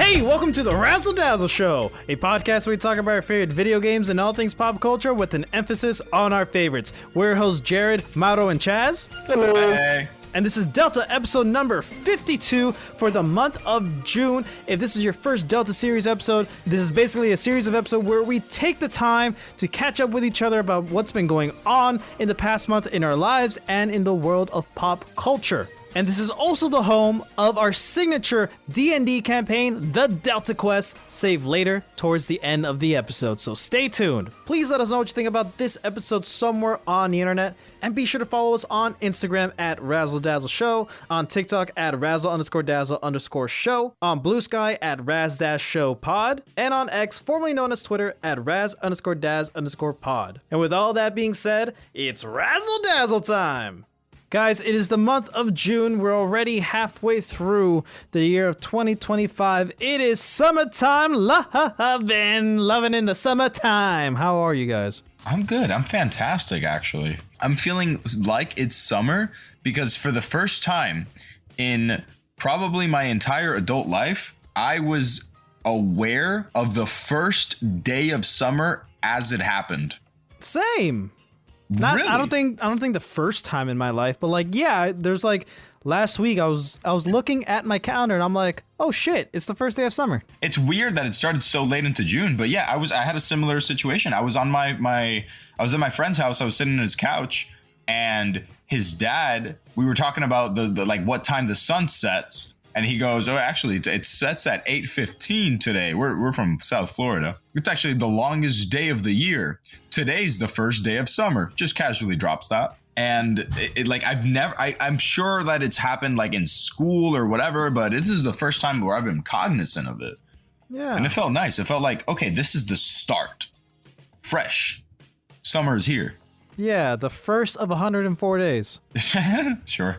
Hey, welcome to the Razzle Dazzle Show, a podcast where we talk about our favorite video games and all things pop culture with an emphasis on our favorites. We're your hosts Jared, Mauro, and Chaz. Hello. Hey. And this is Delta episode number 52 for the month of June. If this is your first Delta series episode, this is basically a series of episodes where we take the time to catch up with each other about what's been going on in the past month in our lives and in the world of pop culture. And this is also the home of our signature D&D campaign, The Delta Quest, save later towards the end of the episode, so stay tuned. Please let us know what you think about this episode somewhere on the internet, and be sure to follow us on Instagram at RazzleDazzleShow, on TikTok at Razzle_Dazzle_show, on Blue Sky at Raz-Show-Pod, and on X, formerly known as Twitter, at Raz_Daz_pod. And with all that being said, it's Razzle Dazzle time! Guys, it is the month of June. We're already halfway through the year of 2025. It is summertime. Loving in the summertime. How are you guys? I'm good. I'm fantastic, actually. I'm feeling like it's summer because for the first time in probably my entire adult life, I was aware of the first day of summer as it happened. Same. Really? I don't think the first time in my life, but like, yeah, there's like last week I was looking at my calendar and I'm like, oh shit, it's the first day of summer. It's weird that it started so late into June, but yeah, I had a similar situation. I was on I was at my friend's house. I was sitting on his couch and his dad, we were talking about the like what time the sun sets. And he goes, oh, actually, it sets at 8:15 today. We're from South Florida. It's actually the longest day of the year. Today's the first day of summer. Just casually drops that. And I'm sure that it's happened like in school or whatever, but this is the first time where I've been cognizant of it. Yeah. And it felt nice. It felt like, okay, this is the start. Fresh. Summer is here. Yeah, the first of 104 days. Sure.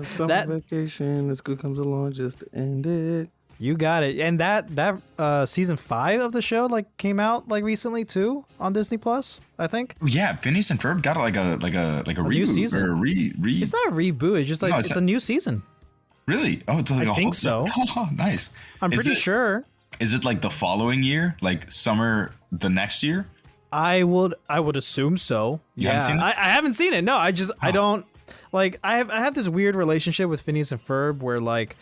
Summer vacation, the school comes along just to end it. You got it. And that season 5 of the show like came out like recently too on Disney Plus, I think. Yeah, Phineas and Ferb got like a reboot new season. or It's not a reboot. It's just like it's a new season. Really? Oh, it's like I think so. Oh, nice. I'm pretty sure. Is it like the following year, like summer the next year? I would assume so. You haven't seen it? I haven't seen it. No, I don't like. I have this weird relationship with Phineas and Ferb where like,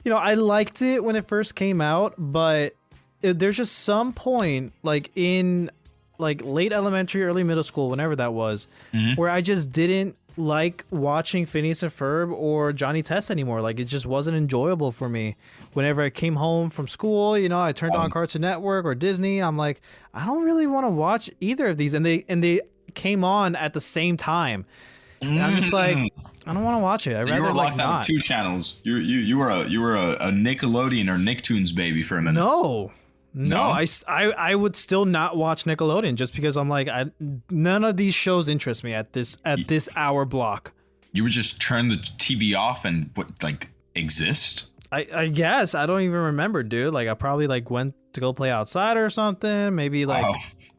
you know, I liked it when it first came out, but there's just some point like in like late elementary, early middle school, whenever that was, where I just didn't like watching Phineas and Ferb or Johnny Test anymore. Like it just wasn't enjoyable for me. Whenever I came home from school, you know, I turned on Cartoon Network or Disney. I'm like, I don't really want to watch either of these, and they came on at the same time. And I'm just like, I don't want to watch it. I'd rather you were like locked out not. of 2 channels. You were a Nickelodeon or Nicktoons baby for a minute. No. I would still not watch Nickelodeon just because I'm like, none of these shows interest me at this hour block. You would just turn the TV off and exist? I guess I don't even remember, dude. Like I probably like went to go play outside or something. Maybe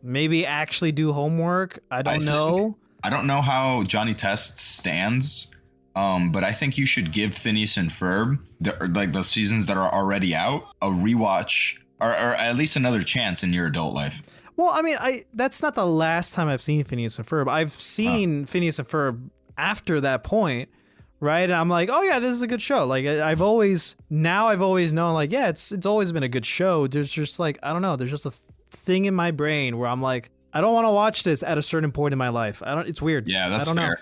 maybe actually do homework. I don't know. I don't know how Johnny Test stands, but I think you should give Phineas and Ferb the seasons that are already out a rewatch or at least another chance in your adult life. Well, I mean, that's not the last time I've seen Phineas and Ferb. I've seen Phineas and Ferb after that point, right? And I'm like, oh yeah, this is a good show. Like I've always known like, yeah, it's always been a good show. There's just like, I don't know, there's just a thing in my brain where I'm like, I don't want to watch this at a certain point in my life. It's weird. Yeah, that's fair.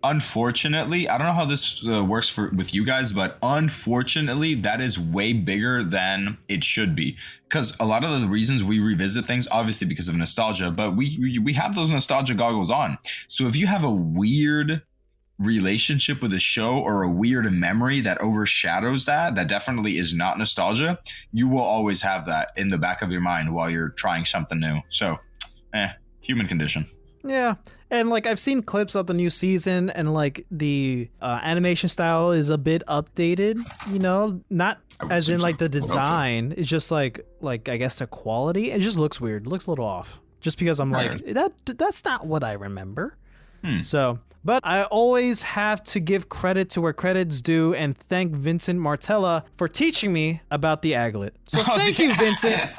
Unfortunately, I don't know how this works with you guys, but unfortunately, that is way bigger than it should be. Because a lot of the reasons we revisit things, obviously because of nostalgia, but we have those nostalgia goggles on. So if you have a weird relationship with a show or a weird memory that overshadows that definitely is not nostalgia, you will always have that in the back of your mind while you're trying something new. So, human condition. Yeah. And like I've seen clips of the new season and like the animation style is a bit updated, you know, not as in like the design. It's just like I guess the quality. It just looks weird. It looks a little off just because I'm like, that's not what I remember. So, But I always have to give credit to where credit's due and thank Vincent Martella for teaching me about the aglet. So thank you, Vincent.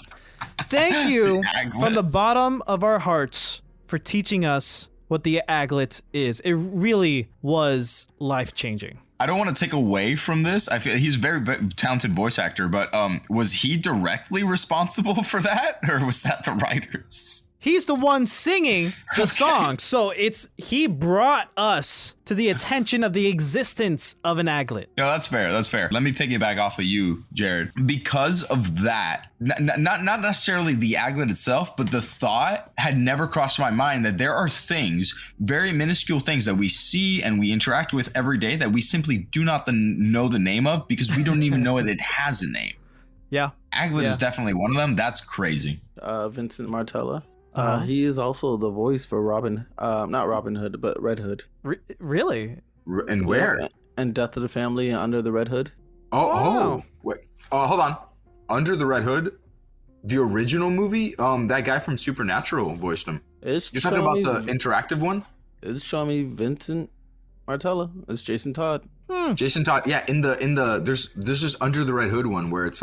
Thank you from the bottom of our hearts for teaching us what the aglet is. It really was life-changing. I don't want to take away from this. I feel he's a very, very talented voice actor, but was he directly responsible for that, or was that the writers? He's the one singing the song, so he brought us to the attention of the existence of an aglet. No, that's fair. That's fair. Let me piggyback off of you, Jared. Because of that, not necessarily the aglet itself, but the thought had never crossed my mind that there are things, very minuscule things that we see and we interact with every day that we simply do not know the name of because we don't even know that it has a name. Yeah. Aglet is definitely one of them. That's crazy. Vincent Martella. He is also the voice for not Robin Hood, but Red Hood. Really? And where? And Death of the Family and Under the Red Hood. Oh, wait. Hold on. Under the Red Hood, the original movie, that guy from Supernatural voiced him. You're talking about the interactive one? It's showing me Vincent Martella. It's Jason Todd. Jason Todd. Yeah, in the there's this Under the Red Hood one where it's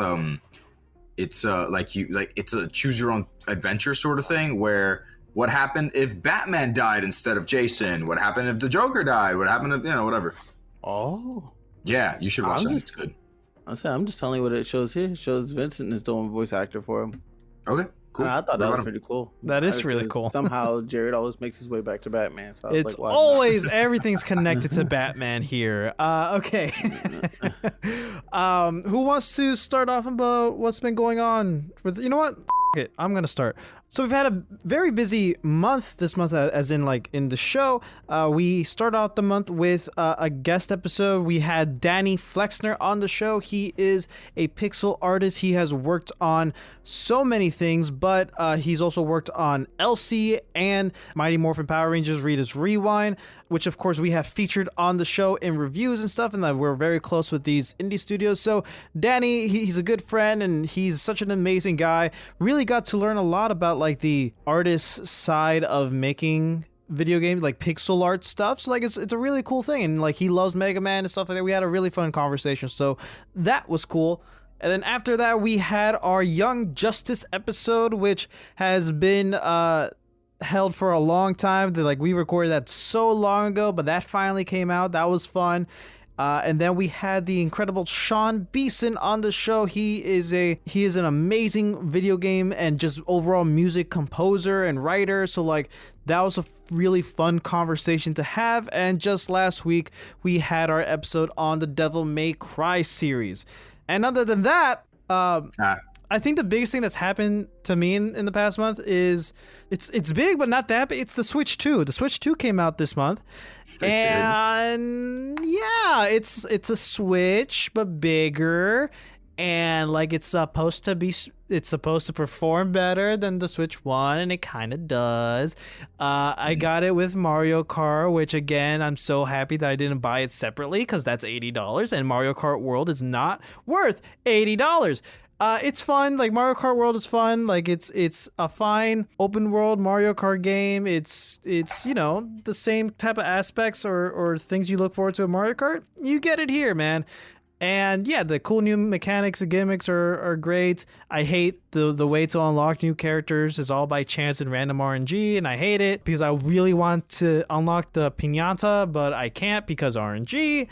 it's a choose your own adventure sort of thing where what happened if Batman died instead of Jason? What happened if the Joker died? What happened if, whatever. Oh. Yeah, you should watch that. It's good. I'm just telling you what it shows here. It shows Vincent is the one voice actor for him. Okay, cool. I thought that was pretty cool. That is really cool. Somehow Jared always makes his way back to Batman. So it's like, always everything's connected to Batman here. Okay. Who wants to start off about what's been going on with? You know what? It. I'm gonna start. So we've had a very busy month this month, as in like in the show. We start out the month with a guest episode. We had Danny Flexner on the show. He is a pixel artist. He has worked on so many things, but he's also worked on Elsie and Mighty Morphin Power Rangers Rita's Rewind, which of course we have featured on the show in reviews and stuff, and that we're very close with these indie studios. So Danny, he's a good friend and he's such an amazing guy. Really got to learn a lot about like the artist side of making video games, like pixel art stuff. So like it's a really cool thing, and like he loves Mega Man and stuff like that. We had a really fun conversation, so that was cool. And then after that we had our Young Justice episode, which has been held for a long time. Like we recorded that so long ago, but that finally came out. That was fun. And then we had the incredible Sean Beeson on the show. He is an amazing video game and just overall music composer and writer. So like that was a really fun conversation to have. And just last week we had our episode on the Devil May Cry series. And other than that, I think the biggest thing that's happened to me in the past month is it's big, but not that big. It's the Switch 2. The Switch 2 came out this month. And yeah, it's a Switch, but bigger. And like it's supposed to perform better than the Switch 1, and it kind of does. I got it with Mario Kart, which again, I'm so happy that I didn't buy it separately because that's $80, and Mario Kart World is not worth $80. It's fun. Like Mario Kart World is fun. Like it's a fine open world Mario Kart game. It's the same type of aspects or things you look forward to in Mario Kart. You get it here, man. And yeah, the cool new mechanics and gimmicks are great. I hate the way to unlock new characters is all by chance and random RNG, and I hate it because I really want to unlock the Piñata, but I can't because RNG.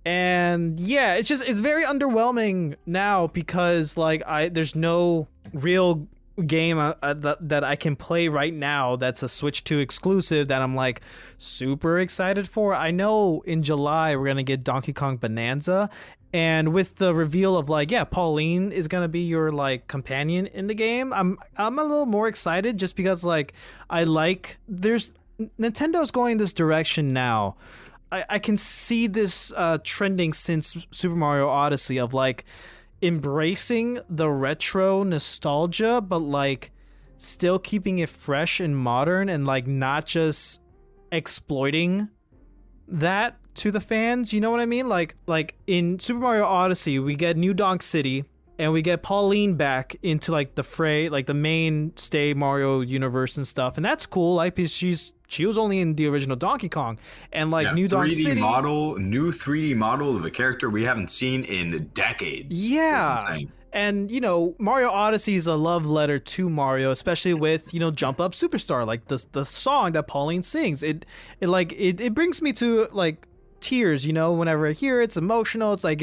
And yeah, it's very underwhelming now because like there's no real game that I can play right now that's a Switch 2 exclusive that I'm like super excited for. I know in July we're gonna get Donkey Kong Bonanza, and with the reveal of like Pauline is gonna be your like companion in the game, I'm a little more excited just because like Nintendo's going this direction now. I can see this trending since Super Mario Odyssey of like embracing the retro nostalgia, but like still keeping it fresh and modern and like not just exploiting that to the fans. You know what I mean? Like in Super Mario Odyssey, we get New Donk City and we get Pauline back into like the fray, like the mainstay Mario universe and stuff. And that's cool. Like she's she was only in the original Donkey Kong, and like New Donk City, new 3D model of a character we haven't seen in decades. Yeah. That's insane. And, you know, Mario Odyssey is a love letter to Mario, especially with, you know, Jump Up Superstar, like the song that Pauline sings. It brings me to like tears, you know, whenever I hear it. It's emotional. It's like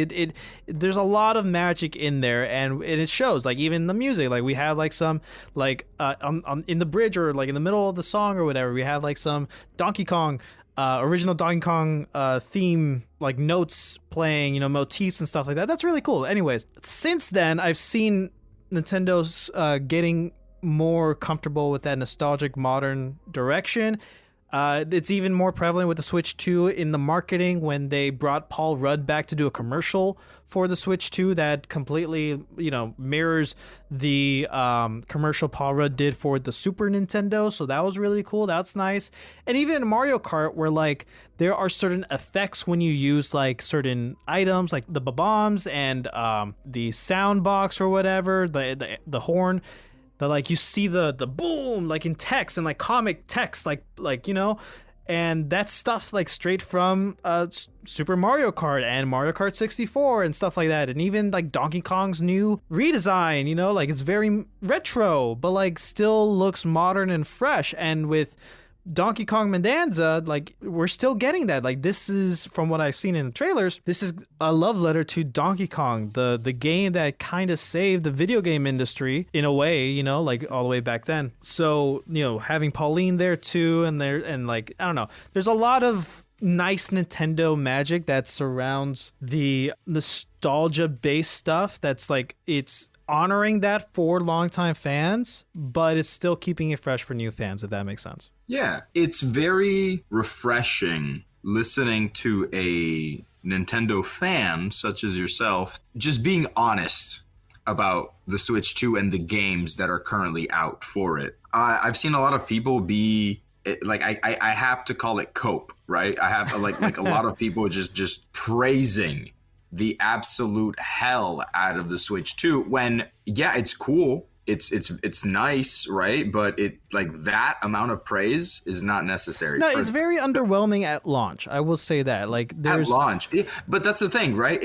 there's a lot of magic in there, and it shows, like, even the music. Like, we have like some like in the bridge or like in the middle of the song or whatever, we have like some Donkey Kong original Donkey Kong theme, like notes playing, you know, motifs and stuff like that. That's really cool. Anyways, since then I've seen Nintendo's getting more comfortable with that nostalgic modern direction. It's even more prevalent with the Switch 2 in the marketing when they brought Paul Rudd back to do a commercial for the Switch 2 that completely, you know, mirrors the commercial Paul Rudd did for the Super Nintendo. So that was really cool. That's nice. And even in Mario Kart, where like there are certain effects when you use like certain items, like the bombs and the sound box or whatever, the horn. That like you see the boom like in text and like comic text like you know, and that stuff's like straight from Super Mario Kart and Mario Kart 64 and stuff like that, and even like Donkey Kong's new redesign, you know, like it's very retro but like still looks modern and fresh. And with Donkey Kong Bonanza, like we're still getting that. Like this is, from what I've seen in the trailers, this is a love letter to Donkey Kong, the game that kind of saved the video game industry in a way, you know, like all the way back then. So, you know, having Pauline there too, and like, I don't know, there's a lot of nice Nintendo magic that surrounds the nostalgia based stuff that's like, it's honoring that for longtime fans, but it's still keeping it fresh for new fans, if that makes sense. Yeah, it's very refreshing listening to a Nintendo fan such as yourself just being honest about the Switch 2 and the games that are currently out for it. I've seen a lot of people be like, I have to call it cope, right? I have like a lot of people just praising the absolute hell out of the Switch 2 when, yeah, it's cool. It's nice, right? But it, like, that amount of praise is not necessary. No, it's very underwhelming at launch. I will say that. Like, there's at launch, but that's the thing, right?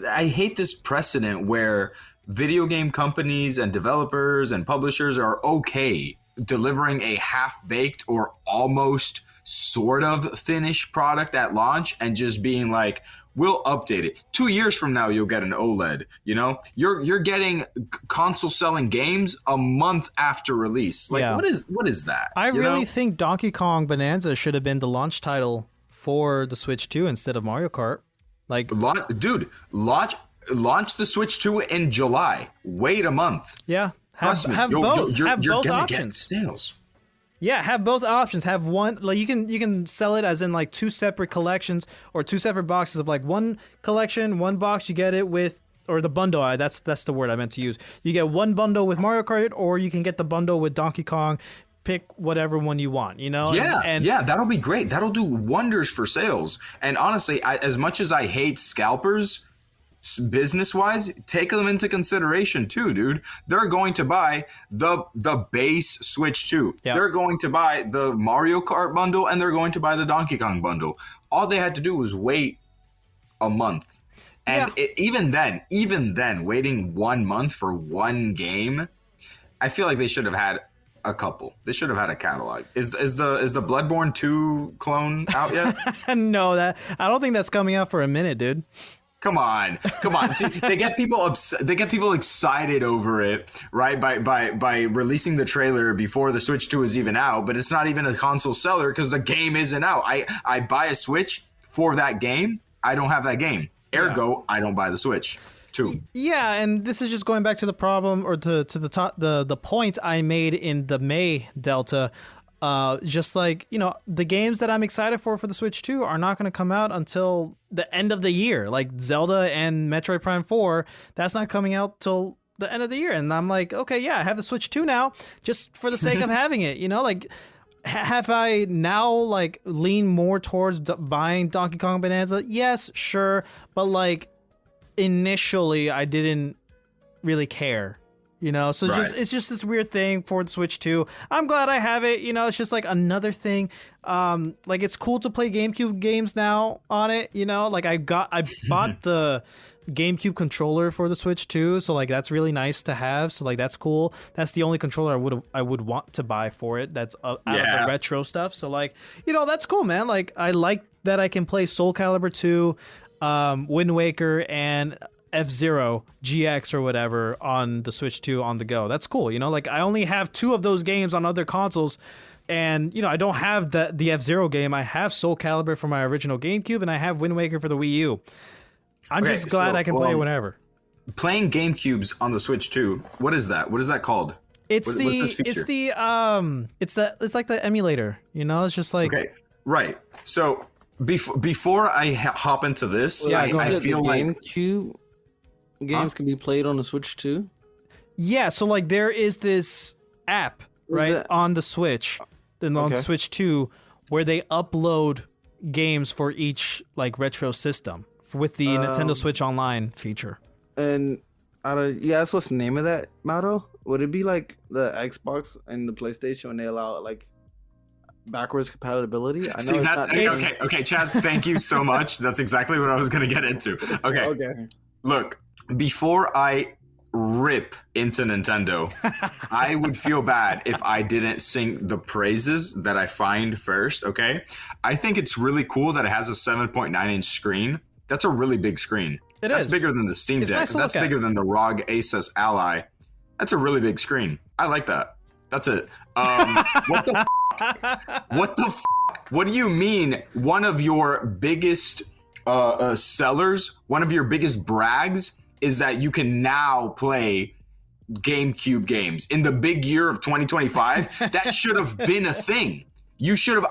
I hate this precedent where video game companies and developers and publishers are okay delivering a half-baked or almost sort of finished product at launch and just being like, we'll update it. 2 years from now, you'll get an OLED. You know, you're getting console selling games a month after release. Like, yeah. What is that? I really think Donkey Kong Bonanza should have been the launch title for the Switch 2 instead of Mario Kart. Like, launch the Switch 2 in July. Wait a month. Yeah, have both. Have both options. Sales. Yeah, have both options. Have one, like you can sell it as in like two separate collections or two separate boxes of like one collection, one box you get it with, or the bundle. That's the word I meant to use. You get one bundle with Mario Kart, or you can get the bundle with Donkey Kong. Pick whatever one you want, you know? Yeah, yeah, that'll be great. That'll do wonders for sales. And honestly, as much as I hate scalpers, business-wise, take them into consideration too, dude. They're going to buy the base Switch 2. Yep. They're going to buy the Mario Kart bundle, and they're going to buy the Donkey Kong bundle. All they had to do was wait a month. And even then, waiting 1 month for one game, I feel like they should have had a couple. They should have had a catalog. Is the Bloodborne 2 clone out yet? No, I don't think that's coming out for a minute, dude. Come on. See, they get people excited over it, right? By releasing the trailer before the Switch 2 is even out, but it's not even a console seller because the game isn't out. I buy a Switch for that game. I don't have that game. Ergo, I don't buy the Switch 2. Yeah, and this is just going back to the problem, or to the point I made in the May Delta. Just like, you know, the games that I'm excited for the Switch 2 are not going to come out until the end of the year. Like Zelda and Metroid Prime 4, that's not coming out till the end of the year. And I'm like, okay, yeah, I have the Switch 2 now just for the sake of having it, you know? Like, have I now, like, leaned more towards buying Donkey Kong Bonanza? Yes, sure. But, like, initially, I didn't really care. So Right. it's just this weird thing for the Switch 2. I'm glad I have it. It's just like another thing. Like it's cool to play GameCube games now on it. Like I bought the GameCube controller for the Switch 2, so like that's really nice to have. So like that's cool. That's the only controller I would want to buy for it. That's out of the retro stuff. So like that's cool, man. Like I like that I can play Soul Calibur 2, Wind Waker, and F-Zero GX or whatever on the Switch 2 on the go. That's cool. Like I only have 2 of those games on other consoles, and I don't have the F-Zero game. I have Soul Calibur for my original GameCube, and I have Wind Waker for the Wii U. I'm just glad I can play it whenever. Playing GameCubes on the Switch 2. What is that? What is that called? What's this feature? It's like the emulator. It's just like okay, right. So before I hop into this, I feel like GameCube games can be played on the Switch too. Yeah, so like there is this app on the Switch, then on the Switch 2, where they upload games for each like retro system with the Nintendo Switch Online feature. And you asked what's the name of that, Mauro? Would it be like the Xbox and the PlayStation when they allow like backwards compatibility? I know okay, Chaz, thank you so much. That's exactly what I was going to get into. Okay. Look, before I rip into Nintendo, I would feel bad if I didn't sing the praises that I find first, okay? I think it's really cool that it has a 7.9-inch screen. That's a really big screen. That's bigger than the Steam Deck. Nice That's bigger than the ROG Asus Ally. That's a really big screen. I like that. That's it. What the What the What do you mean one of your biggest sellers, one of your biggest brags is that you can now play GameCube games in the big year of 2025? That should have been a thing. I should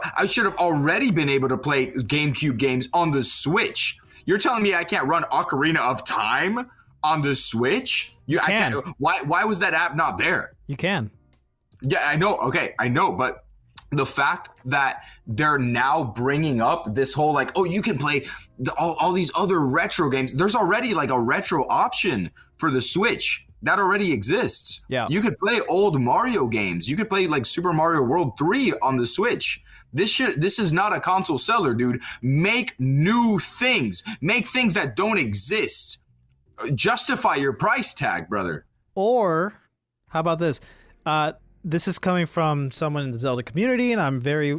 have already been able to play GameCube games on the Switch. You're telling me I can't run Ocarina of Time on the Switch? I can't. Why was that app not there? You can. Yeah, I know. Okay, I know, but the fact that they're now bringing up this whole like, oh, you can play all these other retro games. There's already like a retro option for the Switch that already exists. Yeah, you could play old Mario games. You could play like Super Mario World 3 on the Switch. This is not a console seller, dude. Make new things. Make things that don't exist. Justify your price tag, brother. Or how about this? This is coming from someone in the Zelda community, and I'm very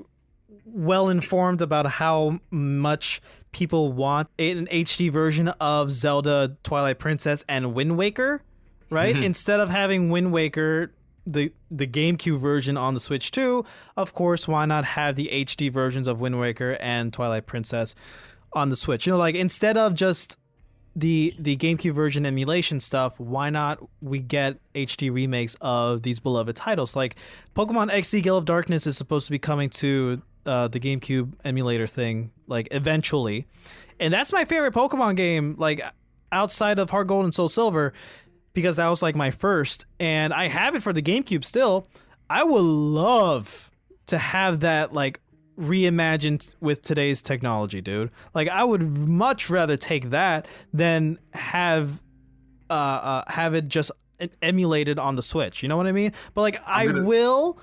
well informed about how much people want an HD version of Zelda, Twilight Princess, and Wind Waker, right? Mm-hmm. Instead of having Wind Waker, the GameCube version on the Switch 2, of course, why not have the HD versions of Wind Waker and Twilight Princess on the Switch? Like instead of just the GameCube version emulation stuff, why not we get HD remakes of these beloved titles? Like Pokemon XD Gale of Darkness is supposed to be coming to the GameCube emulator thing, like eventually. And that's my favorite Pokemon game, like outside of Heart Gold and Soul Silver, because that was like my first, and I have it for the GameCube still. I would love to have that like reimagined with today's technology, dude. Like I would much rather take that than have it just emulated on the Switch. You know what I mean? But like I will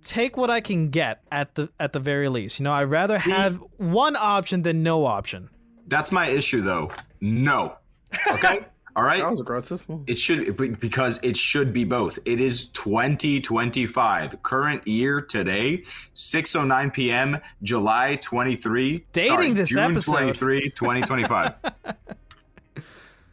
take what I can get at the very least. I'd rather have one option than no option. That's my issue though. No. Okay? All right. That was aggressive. It should, because it should be both. It is 2025, current year today, 6:09 p.m., July 23. Dating this June episode. 23, 2025.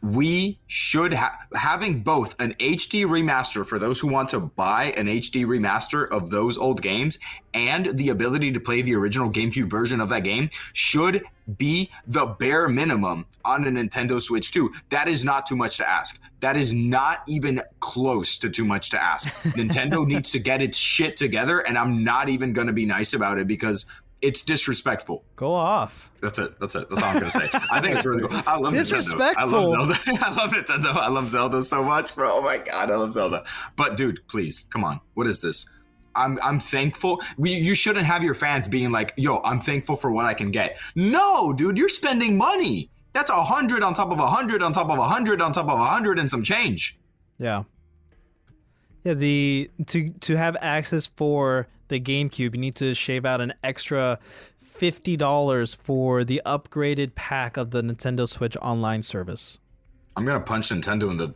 We should having both an HD remaster for those who want to buy an HD remaster of those old games and the ability to play the original GameCube version of that game should be the bare minimum on a Nintendo Switch 2. That is not too much to ask. That is not even close to too much to ask. Nintendo needs to get its shit together, and I'm not even going to be nice about it because it's disrespectful. Go off. That's it. That's all I'm going to say. I think it's really cool. I love disrespectful. Nintendo. I love Zelda. I love Nintendo. I love Zelda so much, bro. Oh my God, I love Zelda. But dude, please, come on. What is this? I'm thankful. You shouldn't have your fans being like, yo, I'm thankful for what I can get. No, dude, you're spending money. That's 100 on top of 100 on top of 100 on top of 100 and some change. Yeah. Yeah, to have access for the GameCube, you need to shave out an extra $50 for the upgraded pack of the Nintendo Switch online service. I'm gonna punch Nintendo in the.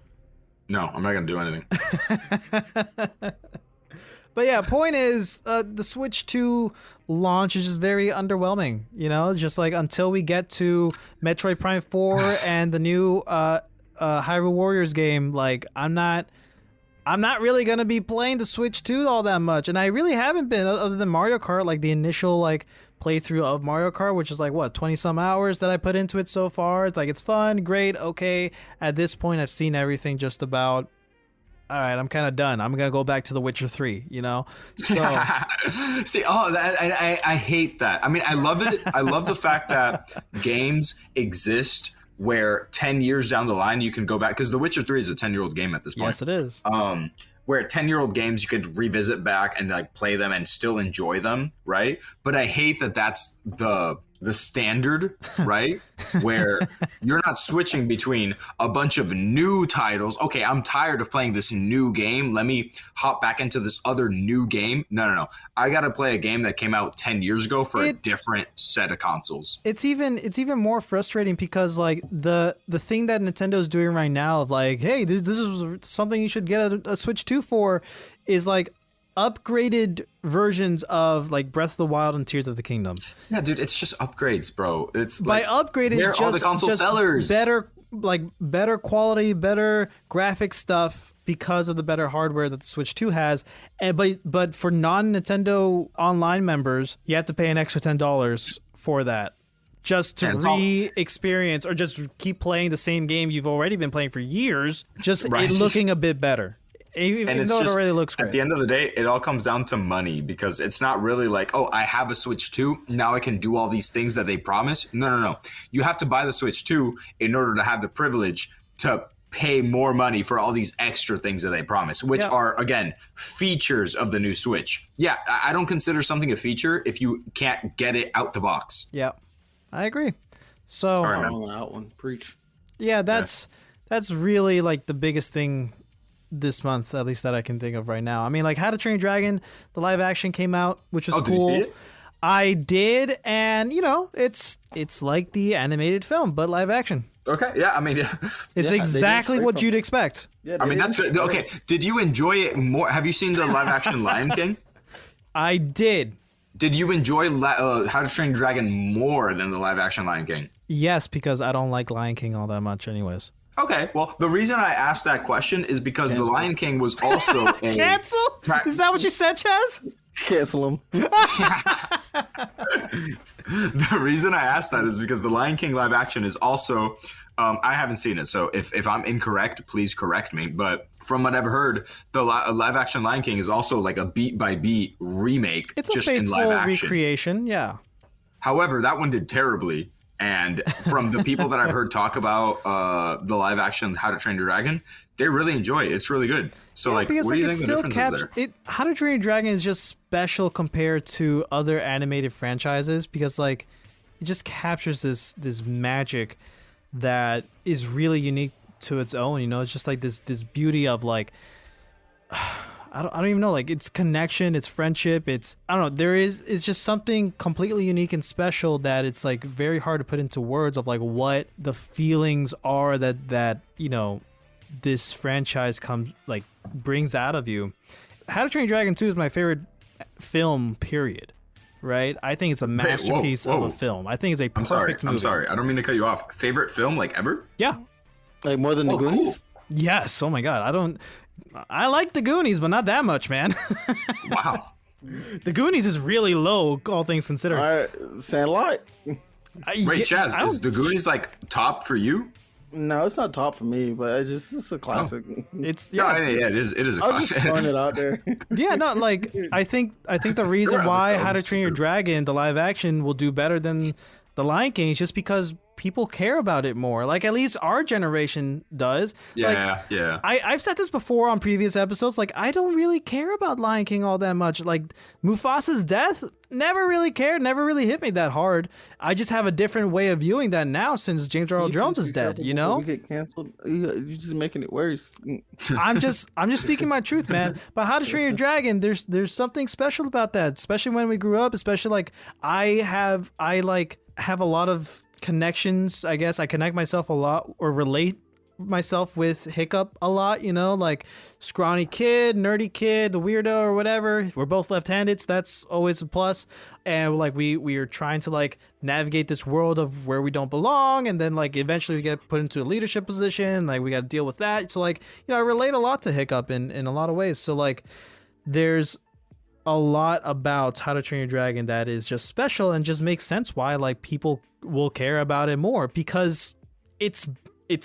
No, I'm not gonna do anything. But yeah, point is, the Switch 2 launch is just very underwhelming. You know, just like until we get to Metroid Prime 4 and the new Hyrule Warriors game, like I'm not really gonna be playing the Switch 2 all that much, and I really haven't been, other than Mario Kart, like the initial like playthrough of Mario Kart, which is like what 20 some hours that I put into it so far. It's like it's fun, great, okay. At this point, I've seen everything just about. All right, I'm kind of done. I'm gonna go back to The Witcher 3. You know. So. See, I hate that. I mean, I love it. I love the fact that games exist where 10 years down the line you can go back, because The Witcher 3 is a 10-year-old game at this point. Yes, it is. Where 10-year-old games you could revisit back and like play them and still enjoy them, right? But I hate that that's the standard, right? Where you're not switching between a bunch of new titles. Okay, I'm tired of playing this new game. Let me hop back into this other new game. No. I got to play a game that came out 10 years ago for a different set of consoles. It's even more frustrating because like the thing that Nintendo's doing right now of like, hey, this is something you should get a Switch 2 for, is like upgraded versions of like Breath of the Wild and Tears of the Kingdom. Yeah, dude, it's just upgrades, bro. It's by like, upgraded, it's all the console sellers. better quality, better graphic stuff because of the better hardware that the Switch 2 has. And but for non-Nintendo online members, you have to pay an extra $10 for that. Just to re-experience or just keep playing the same game you've already been playing for years, just it looking a bit better. Even though it already looks great. At the end of the day, it all comes down to money, because it's not really like, oh, I have a Switch 2. Now I can do all these things that they promise. No. You have to buy the Switch 2 in order to have the privilege to pay more money for all these extra things that they promise, which are, again, features of the new Switch. Yeah, I don't consider something a feature if you can't get it out the box. Yeah, I agree. So, Sorry, man. That one. Preach. Yeah, that's really like the biggest thing this month, at least that I can think of right now. I mean, like How to Train Your Dragon, the live action came out, which was cool. Did you see it? I did, and you know, it's like the animated film, but live action. Okay, yeah, I mean, it's exactly what you'd expect. Yeah, I mean, that's good. Okay, did you enjoy it more? Have you seen the live action Lion King? I did. Did you enjoy How to Train Your Dragon more than the live action Lion King? Yes, because I don't like Lion King all that much anyways. Okay, well, the reason I asked that question is because The Lion King was also a... Cancel? Is that what you said, Chaz? Cancel him. The reason I asked that is because The Lion King live action is also... I haven't seen it, so if I'm incorrect, please correct me. But from what I've heard, the live action Lion King is also like a beat-by-beat remake, it's just a in live action. Recreation, yeah. However, that one did terribly. And from the people that I've heard talk about the live action How to Train Your Dragon, they really enjoy it. It's really good. So, what do you think the difference is there? How to Train Your Dragon is just special compared to other animated franchises because, like, it just captures this magic that is really unique to its own. You know, it's just like this beauty of like. I don't even know, like it's connection, it's friendship, it's just something completely unique and special that it's like very hard to put into words of like what the feelings are that you know this franchise brings out of you. How to Train Your Dragon 2 is my favorite film, period. Right? I think it's a masterpiece of a film. I think it's a perfect movie. I'm sorry. I don't mean to cut you off. Favorite film like ever? Yeah. Like more than the Goonies? Cool. Yes. Oh my God. I like the Goonies, but not that much, man. Wow. The Goonies is really low, all things considered. All right, Sandlot. Wait, Chaz, is the Goonies like top for you? No, it's not top for me, but it's a classic. It's it is a I'll classic. just throwing it out there. Yeah, no, like I think the reason why How to Train Your Dragon, the live action, will do better than the Lion King is just because people care about it more. Like, at least our generation does. Yeah, like, yeah. I've said this before on previous episodes. Like, I don't really care about Lion King all that much. Like, Mufasa's death, never really cared, never really hit me that hard. I just have a different way of viewing that now since James Earl Jones is dead, you know? You get canceled. You're just making it worse. I'm just speaking my truth, man. But How to Train Your Dragon, there's something special about that, especially when we grew up, especially like I have a lot of connections. I guess I connect myself a lot or relate myself with Hiccup a lot, you know, like scrawny kid, nerdy kid, the weirdo or whatever. We're both left-handed, so that's always a plus. And like we are trying to like navigate this world of where we don't belong, and then like eventually we get put into a leadership position, like we got to deal with that. So like, you know, I relate a lot to Hiccup in a lot of ways. So like there's a lot about How to Train Your Dragon that is just special and just makes sense why like people will care about it more, because it's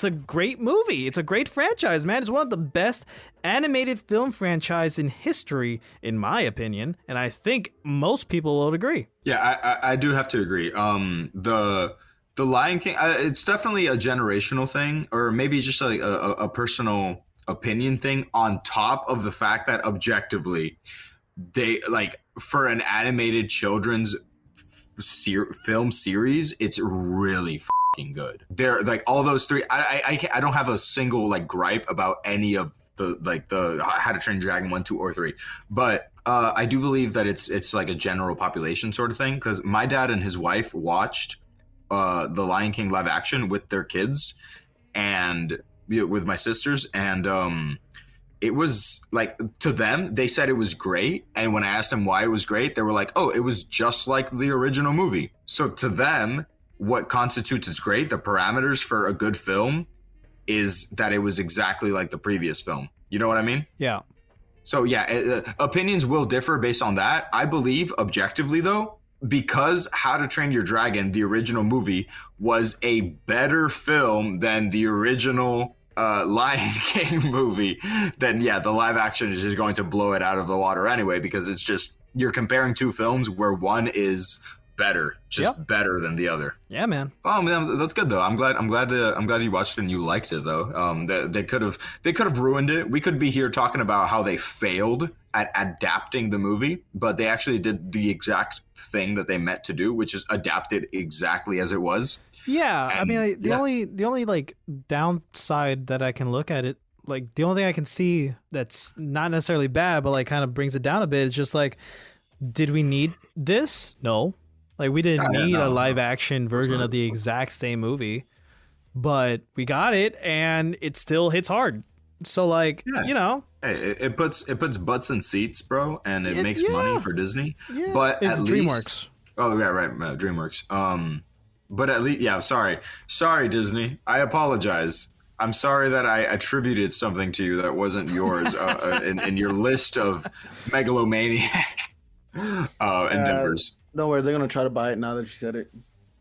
a great movie. It's a great franchise, man. It's one of the best animated film franchise in history, in my opinion, and I think most people will agree. Yeah, I do have to agree. The Lion King, it's definitely a generational thing, or maybe just like a personal opinion thing, on top of the fact that objectively, they like for an animated children's film series, it's really fucking good. They're like all those three. I don't have a single like gripe about any of the How to Train Your Dragon 1, 2, or 3, but I do believe that it's like a general population sort of thing, because my dad and his wife watched the Lion King live action with their kids and with my sisters, and it was like, to them, they said it was great. And when I asked them why it was great, they were like, oh, it was just like the original movie. So to them, what constitutes as great, the parameters for a good film, is that it was exactly like the previous film. You know what I mean? Yeah. So yeah, opinions will differ based on that. I believe objectively though, because How to Train Your Dragon, the original movie, was a better film than the original Lion King movie, then yeah, the live action is just going to blow it out of the water anyway, because it's just, you're comparing two films where one is better, better than the other. Yeah, man. Oh man, that's good though. I'm glad you watched it and you liked it though. They could have ruined it. We could be here talking about how they failed at adapting the movie, but they actually did the exact thing that they meant to do, which is adapt it exactly as it was. Yeah, And, I mean, like, the only like downside that I can look at it, like the only thing I can see that's not necessarily bad, but like kind of brings it down a bit, is just like, did we need this? No, like we didn't need a live action version of the exact same movie, but we got it, and it still hits hard. So like, you know, hey, it puts butts in seats, bro, and it makes money for Disney. Yeah. But It's at DreamWorks. least, oh yeah, right, DreamWorks. But at least, yeah, sorry, Disney. I apologize. I'm sorry that I attributed something to you that wasn't yours in your list of megalomaniac endeavors. Don't worry, they're gonna try to buy it now that you said it.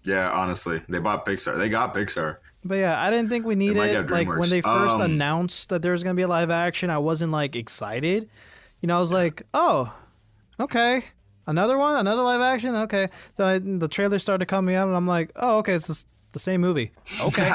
Yeah, honestly, they bought Pixar. They got Pixar. But yeah, I didn't think we needed might get like DreamWorks. when they first announced that there was gonna be a live action. I wasn't like excited, you know. I was like, oh, okay. Another one, another live action. Okay, then the trailer started coming out, and I'm like, "Oh, okay, it's just the same movie." Okay,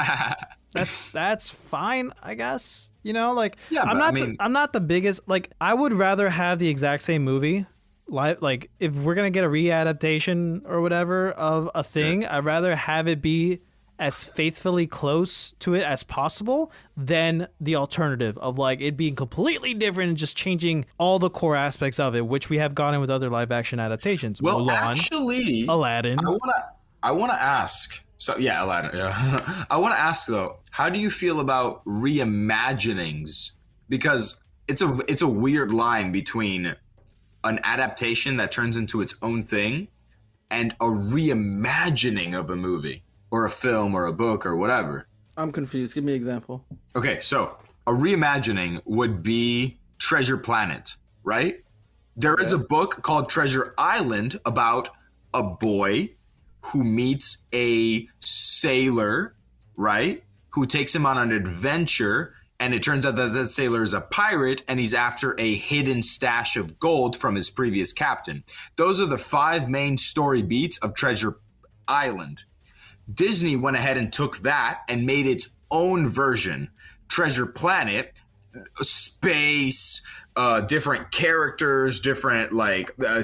that's fine, I guess. You know, like I'm not the biggest. Like, I would rather have the exact same movie, like if we're gonna get a readaptation or whatever of a thing, I'd rather have it be as faithfully close to it as possible than the alternative of like it being completely different and just changing all the core aspects of it, which we have gotten with other live action adaptations. Well, Mulan, actually, Aladdin. I want to ask. So yeah, Aladdin. Yeah. I want to ask though, how do you feel about reimaginings? Because it's a weird line between an adaptation that turns into its own thing and a reimagining of a movie or a film or a book or whatever. I'm confused. Give me an example. Okay, so a reimagining would be Treasure Planet, right? There is a book called Treasure Island about a boy who meets a sailor, right? Who takes him on an adventure, and it turns out that the sailor is a pirate and he's after a hidden stash of gold from his previous captain. Those are the 5 main story beats of Treasure Island. Disney went ahead and took that and made its own version. Treasure Planet, space, different characters, different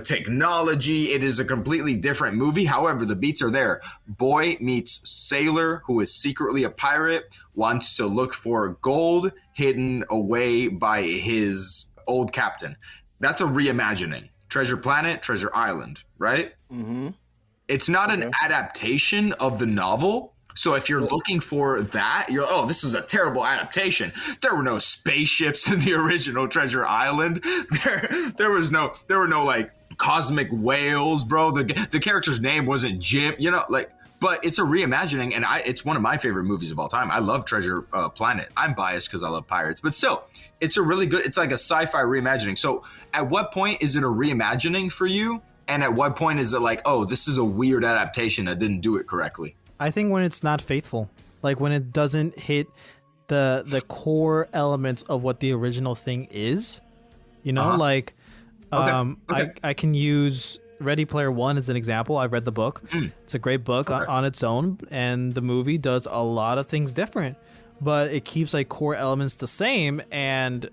technology. It is a completely different movie. However, the beats are there. Boy meets sailor who is secretly a pirate, wants to look for gold hidden away by his old captain. That's a reimagining. Treasure Planet, Treasure Island, right? Mm-hmm. It's not an adaptation of the novel. So if you're looking for that, this is a terrible adaptation. There were no spaceships in the original Treasure Island. There were no like cosmic whales, bro. The character's name wasn't Jim, but it's a reimagining, and it's one of my favorite movies of all time. I love Treasure Planet. I'm biased because I love pirates, but still, it's a really good, it's like a sci-fi reimagining. So at what point is it a reimagining for you? And at what point is it like, oh, this is a weird adaptation that didn't do it correctly? I think when it's not faithful, like when it doesn't hit the core elements of what the original thing is, like Okay. I can use Ready Player One as an example. I've read the book. It's a great book on its own, and the movie does a lot of things different, but it keeps like core elements the same, and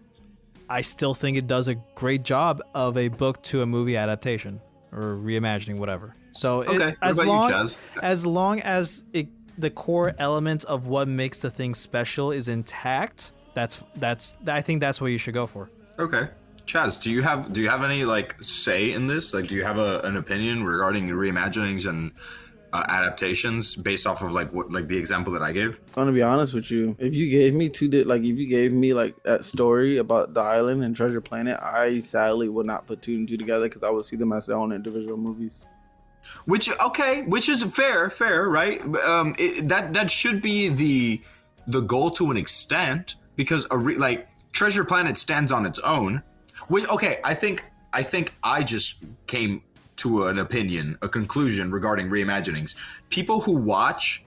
I still think it does a great job of a book to a movie adaptation or reimagining, whatever. So as long as the core elements of what makes the thing special is intact, that's I think that's what you should go for. Okay. Chaz, do you have any say in this? Like, do you have an opinion regarding reimaginings and adaptations based off of the example that I gave? I'm gonna be honest with you. If you gave me that story about the island and Treasure Planet, I sadly would not put two and two together because I would see them as their own individual movies. Which is fair, right? That should be the goal to an extent, because Treasure Planet stands on its own. I think I just came to a conclusion regarding reimaginings. People who watch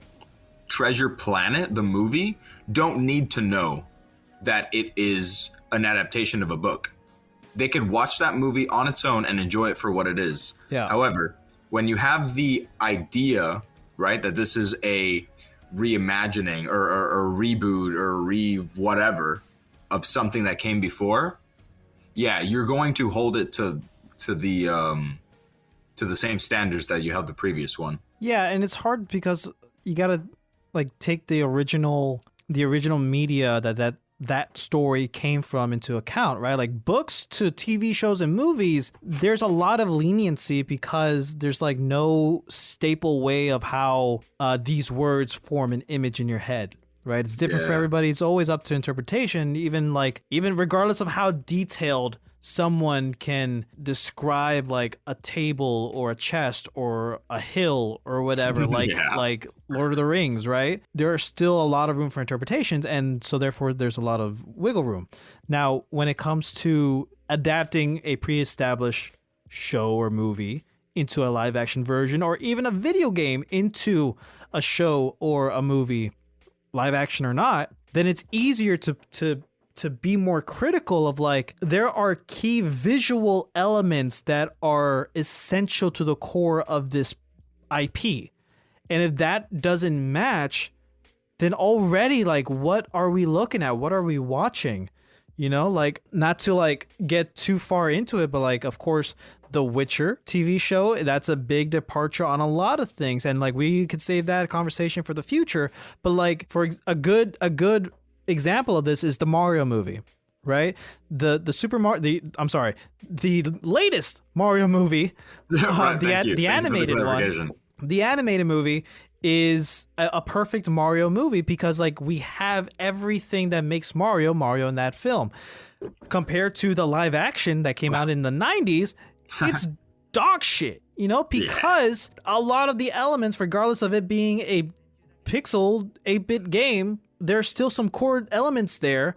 Treasure Planet, the movie, don't need to know that it is an adaptation of a book. They could watch that movie on its own and enjoy it for what it is. Yeah. However, when you have the idea, right, that this is a reimagining or a reboot or whatever of something that came before, yeah, you're going to hold it to the same standards that you held the previous one. Yeah, and it's hard because you gotta take the original media that story came from into account, right? Like books to TV shows and movies, there's a lot of leniency because there's no staple way of how these words form an image in your head, right? It's different for everybody. It's always up to interpretation, even regardless of how detailed someone can describe a table or a chest or a hill or whatever, like Lord of the Rings, right? There are still a lot of room for interpretations, and so therefore there's a lot of wiggle room. Now, when it comes to adapting a pre-established show or movie into a live action version, or even a video game into a show or a movie, live action or not, then it's easier to be more critical of there are key visual elements that are essential to the core of this IP. And if that doesn't match, then already what are we looking at? What are we watching? Not to get too far into it, but of course the Witcher TV show, that's a big departure on a lot of things. And we could save that conversation for the future. But for a good example of this is the Mario movie, right? The latest Mario movie, the animated one. The animated movie is a perfect Mario movie because we have everything that makes Mario in that film. Compared to the live action that came out in the 90s, it's dog shit, because a lot of the elements, regardless of it being a pixel 8-bit game, there's still some core elements there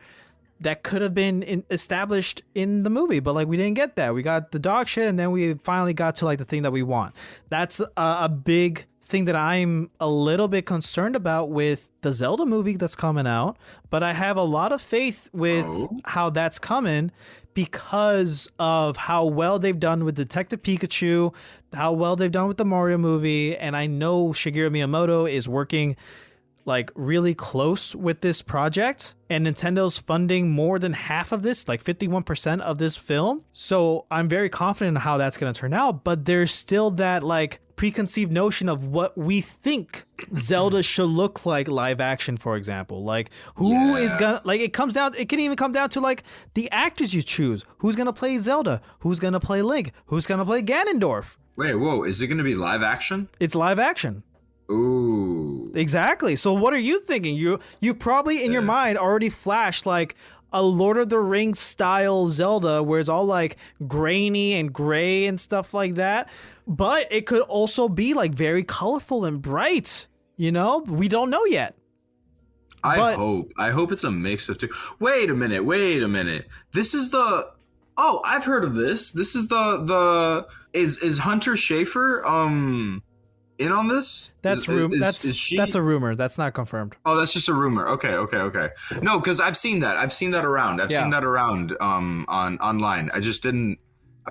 that could have been established in the movie, but we didn't get that. We got the dog shit, and then we finally got to the thing that we want. That's a big thing that I'm a little bit concerned about with the Zelda movie that's coming out, but I have a lot of faith with how that's coming because of how well they've done with Detective Pikachu, how well they've done with the Mario movie, and I know Shigeru Miyamoto is working like really close with this project, and Nintendo's funding more than half of this, like 51% of this film. So I'm very confident in how that's going to turn out, but there's still that like preconceived notion of what we think Zelda should look like live action, for example. Like who is gonna, like it can even come down to like the actors you choose. Who's gonna play Zelda? Who's gonna play Link? Who's gonna play Ganondorf? Wait, whoa, is it gonna be live action? It's live action. Ooh. Exactly. So what are you thinking? You probably in your mind already flashed like a Lord of the Rings style Zelda where it's all like grainy and gray and stuff like that. But it could also be like very colorful and bright. You know, we don't know yet. I hope it's a mix of two. Wait a minute. This is the I've heard of this. This is is Hunter Schafer in on this? That's a rumor. That's not confirmed. Oh, that's just a rumor. Okay. No, because I've seen that. I've seen that around. On online. I just didn't.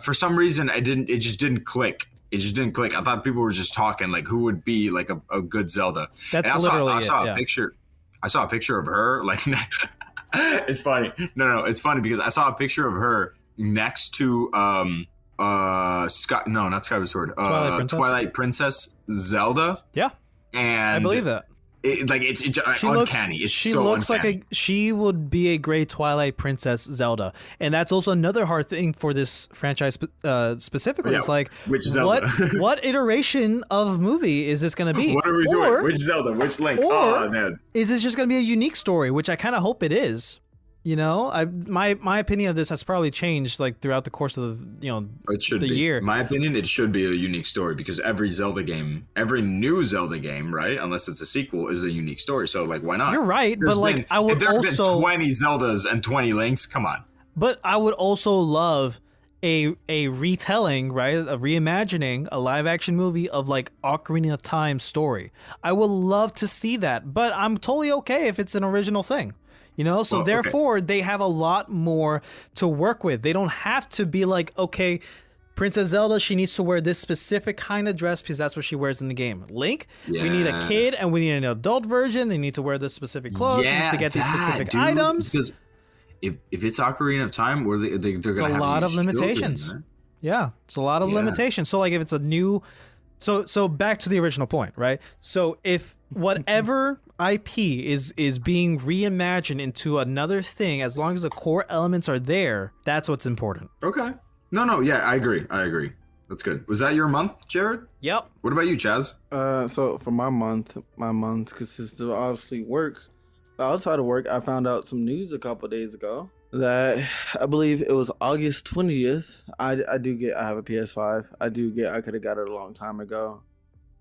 For some reason, it just didn't click. I thought people were just talking like who would be like a good Zelda. That's I saw a picture. I saw a picture of her. Like, it's funny. No, it's funny because I saw a picture of her next to not Skyward Sword. Twilight Princess Zelda. Yeah, and I believe that. It's uncanny. She looks uncanny. She would be a great Twilight Princess Zelda, and that's also another hard thing for this franchise specifically. Yeah, it's like which Zelda? what iteration of movie is this going to be? What are we doing? Which Zelda? Which Link? Or man. Is this just going to be a unique story? Which I kind of hope it is. You know, my opinion of this has probably changed like throughout the course of the year. My opinion, it should be a unique story because every new Zelda game, right, unless it's a sequel, is a unique story. So like, why not? You're right, but like I would also been 20 Zeldas and 20 Links. Come on. But I would also love a retelling, right, a reimagining, a live action movie of like Ocarina of Time story. I would love to see that, but I'm totally okay if it's an original thing. You know, so therefore they have a lot more to work with. They don't have to be like, okay, Princess Zelda, she needs to wear this specific kind of dress because that's what she wears in the game. Link, we need a kid and we need an adult version. They need to wear this specific clothes. We need to get these specific items. Because if it's Ocarina of Time, where they're going to have a lot of limitations. Children, right? Yeah, it's a lot of limitations. So like if it's a new... So back to the original point, right? So if whatever IP is being reimagined into another thing, as long as the core elements are there, that's what's important. Okay. No, yeah, I agree. That's good. Was that your month, Jared? Yep. What about you, Chaz? So for my month consists of obviously work. Outside of work, I found out some news a couple days ago that I believe it was August 20th. I have a PS5. I could have got it a long time ago.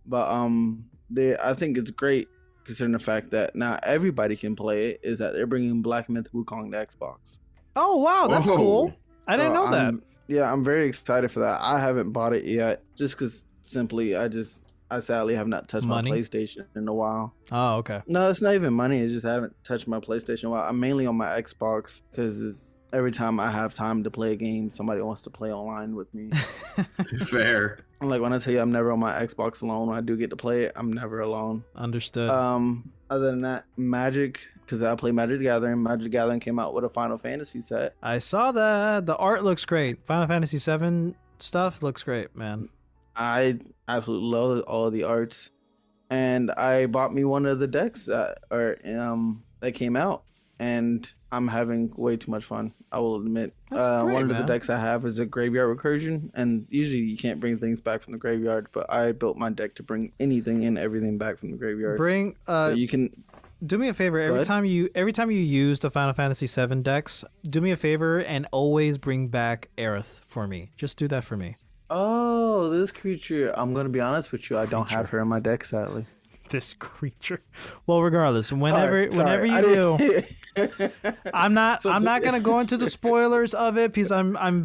But I think it's great considering the fact that now everybody can play it, is that they're bringing Black Myth Wukong to Xbox. Oh, wow, that's cool. I didn't know that. Yeah, I'm very excited for that. I haven't bought it yet just because simply I sadly have not touched my PlayStation in a while. Oh, okay. No, it's not even money. It's just I haven't touched my PlayStation in a while. I'm mainly on my Xbox because every time I have time to play a game, somebody wants to play online with me. Fair. Like when I tell you I'm never on my Xbox alone, when I do get to play it, I'm never alone. Understood. Other than that, Magic, because I play Magic the Gathering. Magic the Gathering came out with a Final Fantasy set. I saw that. The art looks great. Final Fantasy 7 stuff looks great, man. I absolutely love all of the arts, and I bought me one of the decks that came out, and I'm having way too much fun. I will admit. One of the decks I have is a graveyard recursion, and usually you can't bring things back from the graveyard, but I built my deck to bring anything and everything back from the graveyard. So you can do me a favor. Every time you use the Final Fantasy 7 decks, do me a favor and always bring back Aerith for me. Just do that for me. Oh, this creature. I'm going to be honest with you. I don't have her in my deck, sadly. This creature. Well, regardless, whenever you do, I'm not going to go into the spoilers of it because I am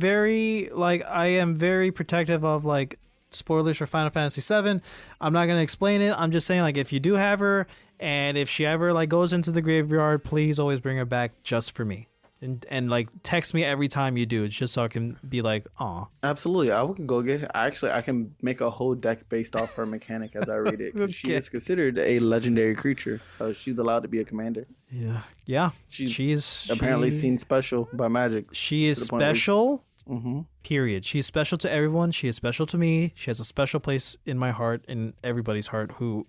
very protective of like spoilers for Final Fantasy VII. I'm not gonna explain it. I'm just saying, like, if you do have her, and if she ever like goes into the graveyard, please always bring her back just for me. And like text me every time you do. It's just so I can be like, aw. Absolutely, I can go get it. Actually, I can make a whole deck based off her mechanic as I read it. 'Cause She is considered a legendary creature, so she's allowed to be a commander. Yeah. She's apparently seen special by Magic. She is special. Mm-hmm. Period. She's special to everyone. She is special to me. She has a special place in my heart, in everybody's heart who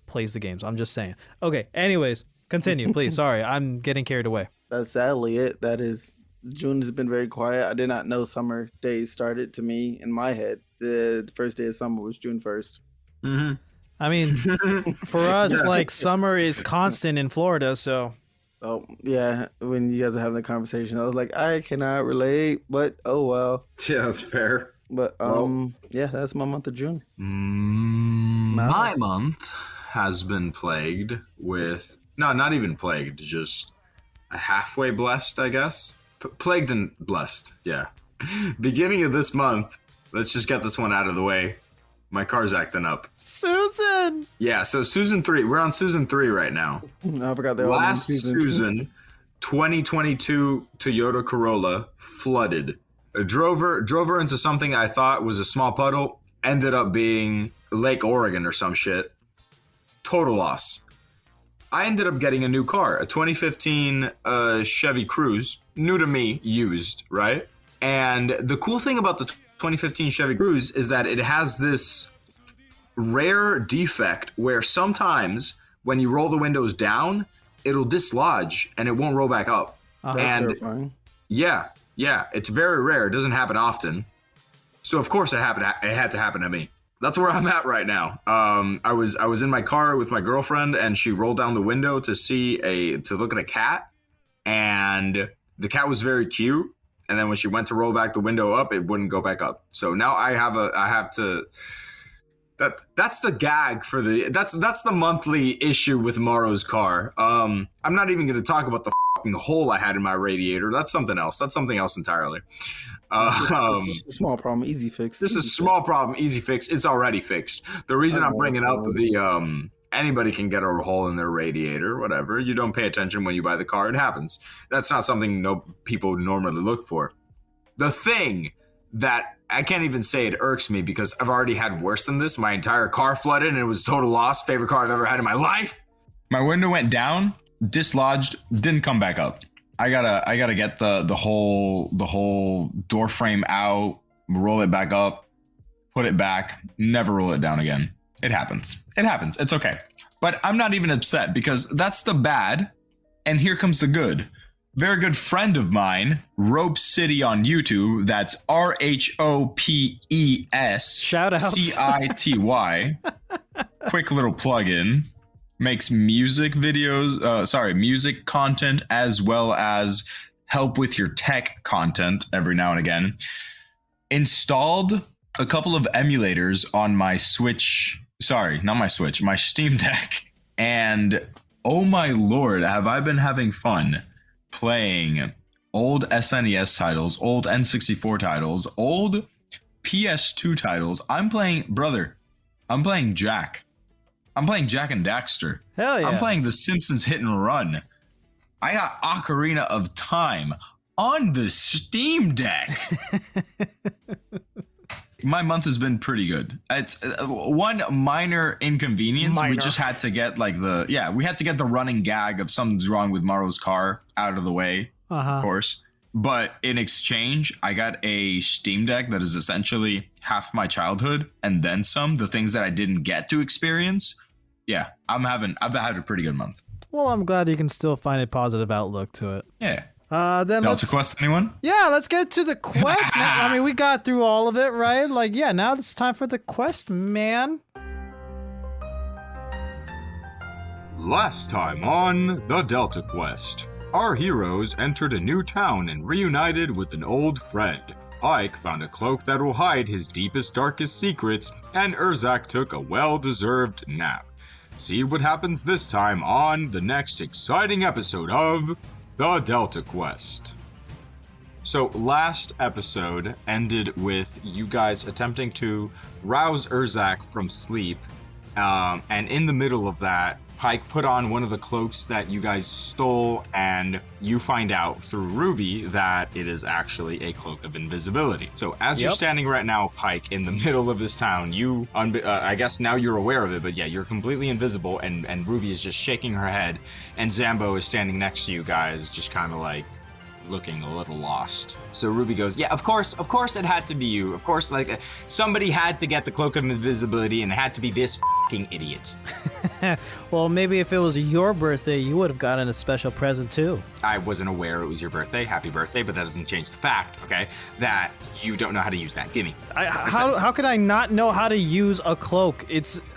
plays the games. I'm just saying. Okay. Anyways, continue, please. Sorry, I'm getting carried away. That's sadly it. That is, June has been very quiet. I did not know summer days started. To me, in my head, the first day of summer was June 1st. Mm-hmm. I mean, for us, like, summer is constant in Florida, so. Oh, yeah. When you guys were having the conversation, I was like, I cannot relate, but oh well. Yeah, that's fair. But yeah, that's my month of June. My month has been plagued with, no, not even plagued, just halfway blessed, I guess. Plagued and blessed, yeah. Beginning of this month, let's just get this one out of the way. My car's acting up. Susan! Yeah, so Susan 3. We're on Susan 3 right now. I forgot they Last Susan, 2022 Toyota Corolla, flooded. I drove her into something I thought was a small puddle. Ended up being Lake Oregon or some shit. Total loss. I ended up getting a new car, a 2015 Chevy Cruze, new to me, used, right? And the cool thing about the 2015 Chevy Cruze is that it has this rare defect where sometimes when you roll the windows down, it'll dislodge and it won't roll back up. That's terrifying. Yeah, it's very rare. It doesn't happen often. So of course it had to happen to me. That's where I'm at right now. I was in my car with my girlfriend, and she rolled down the window to look at a cat, and the cat was very cute. And then when she went to roll back the window up, it wouldn't go back up. So now I have to. That's the gag for that's the monthly issue with Mauro's car. I'm not even going to talk about the fucking hole I had in my radiator. That's something else. That's something else entirely. It's just a small problem, easy fix. This is a small problem, easy fix. It's already fixed. The reason I'm bringing up the anybody can get a hole in their radiator, whatever. You don't pay attention when you buy the car. It happens. That's not something people normally look for. The thing that I can't even say it irks me because I've already had worse than this. My entire car flooded and it was total loss. Favorite car I've ever had in my life. My window went down, dislodged, didn't come back up. I gotta get the whole door frame out, roll it back up, put it back, never roll it down again. It happens. It's okay. But I'm not even upset because that's the bad, and here comes the good. Very good friend of mine, Rope City on YouTube. That's RHOPES. Shout out. CITY. Quick little plug-in. Makes music videos, music content, as well as help with your tech content every now and again. Installed a couple of emulators on my Switch. Sorry, not my Switch, my Steam Deck. And oh my lord, have I been having fun playing old SNES titles, old N64 titles, old PS2 titles. I'm playing Jack. I'm playing Jack and Daxter. Hell yeah. I'm playing The Simpsons Hit and Run. I got Ocarina of Time on the Steam Deck. My month has been pretty good. It's one minor inconvenience. We just had to get we had to get the running gag of something's wrong with Mauro's car out of the way, of course. But in exchange, I got a Steam Deck that is essentially half my childhood and then some, the things that I didn't get to experience. Yeah, I've had a pretty good month. Well, I'm glad you can still find a positive outlook to it. Yeah. Then Delta Quest, anyone? Yeah, let's get to the quest, man. I mean, we got through all of it, right? Like, yeah, now it's time for the quest, man. Last time on the Delta Quest, our heroes entered a new town and reunited with an old friend. Pike found a cloak that will hide his deepest, darkest secrets, and Erzahc took a well-deserved nap. See what happens this time on the next exciting episode of the Delta Quest. So last episode ended with you guys attempting to rouse Erzahc from sleep. And in the middle of that, Pike put on one of the cloaks that you guys stole, and you find out through Ruby that it is actually a cloak of invisibility. So as you're standing right now, Pike, in the middle of this town, I guess now you're aware of it, but yeah, you're completely invisible, and Ruby is just shaking her head, and Zambo is standing next to you guys, just kind of like looking a little lost. So Ruby goes, yeah, of course it had to be you. Of course, like, somebody had to get the cloak of invisibility, and it had to be this fucking idiot. Well, maybe if it was your birthday, you would have gotten a special present too. I wasn't aware it was your birthday. Happy birthday, but that doesn't change the fact, okay, that you don't know how to use that. Gimme. How could I not know how to use a cloak?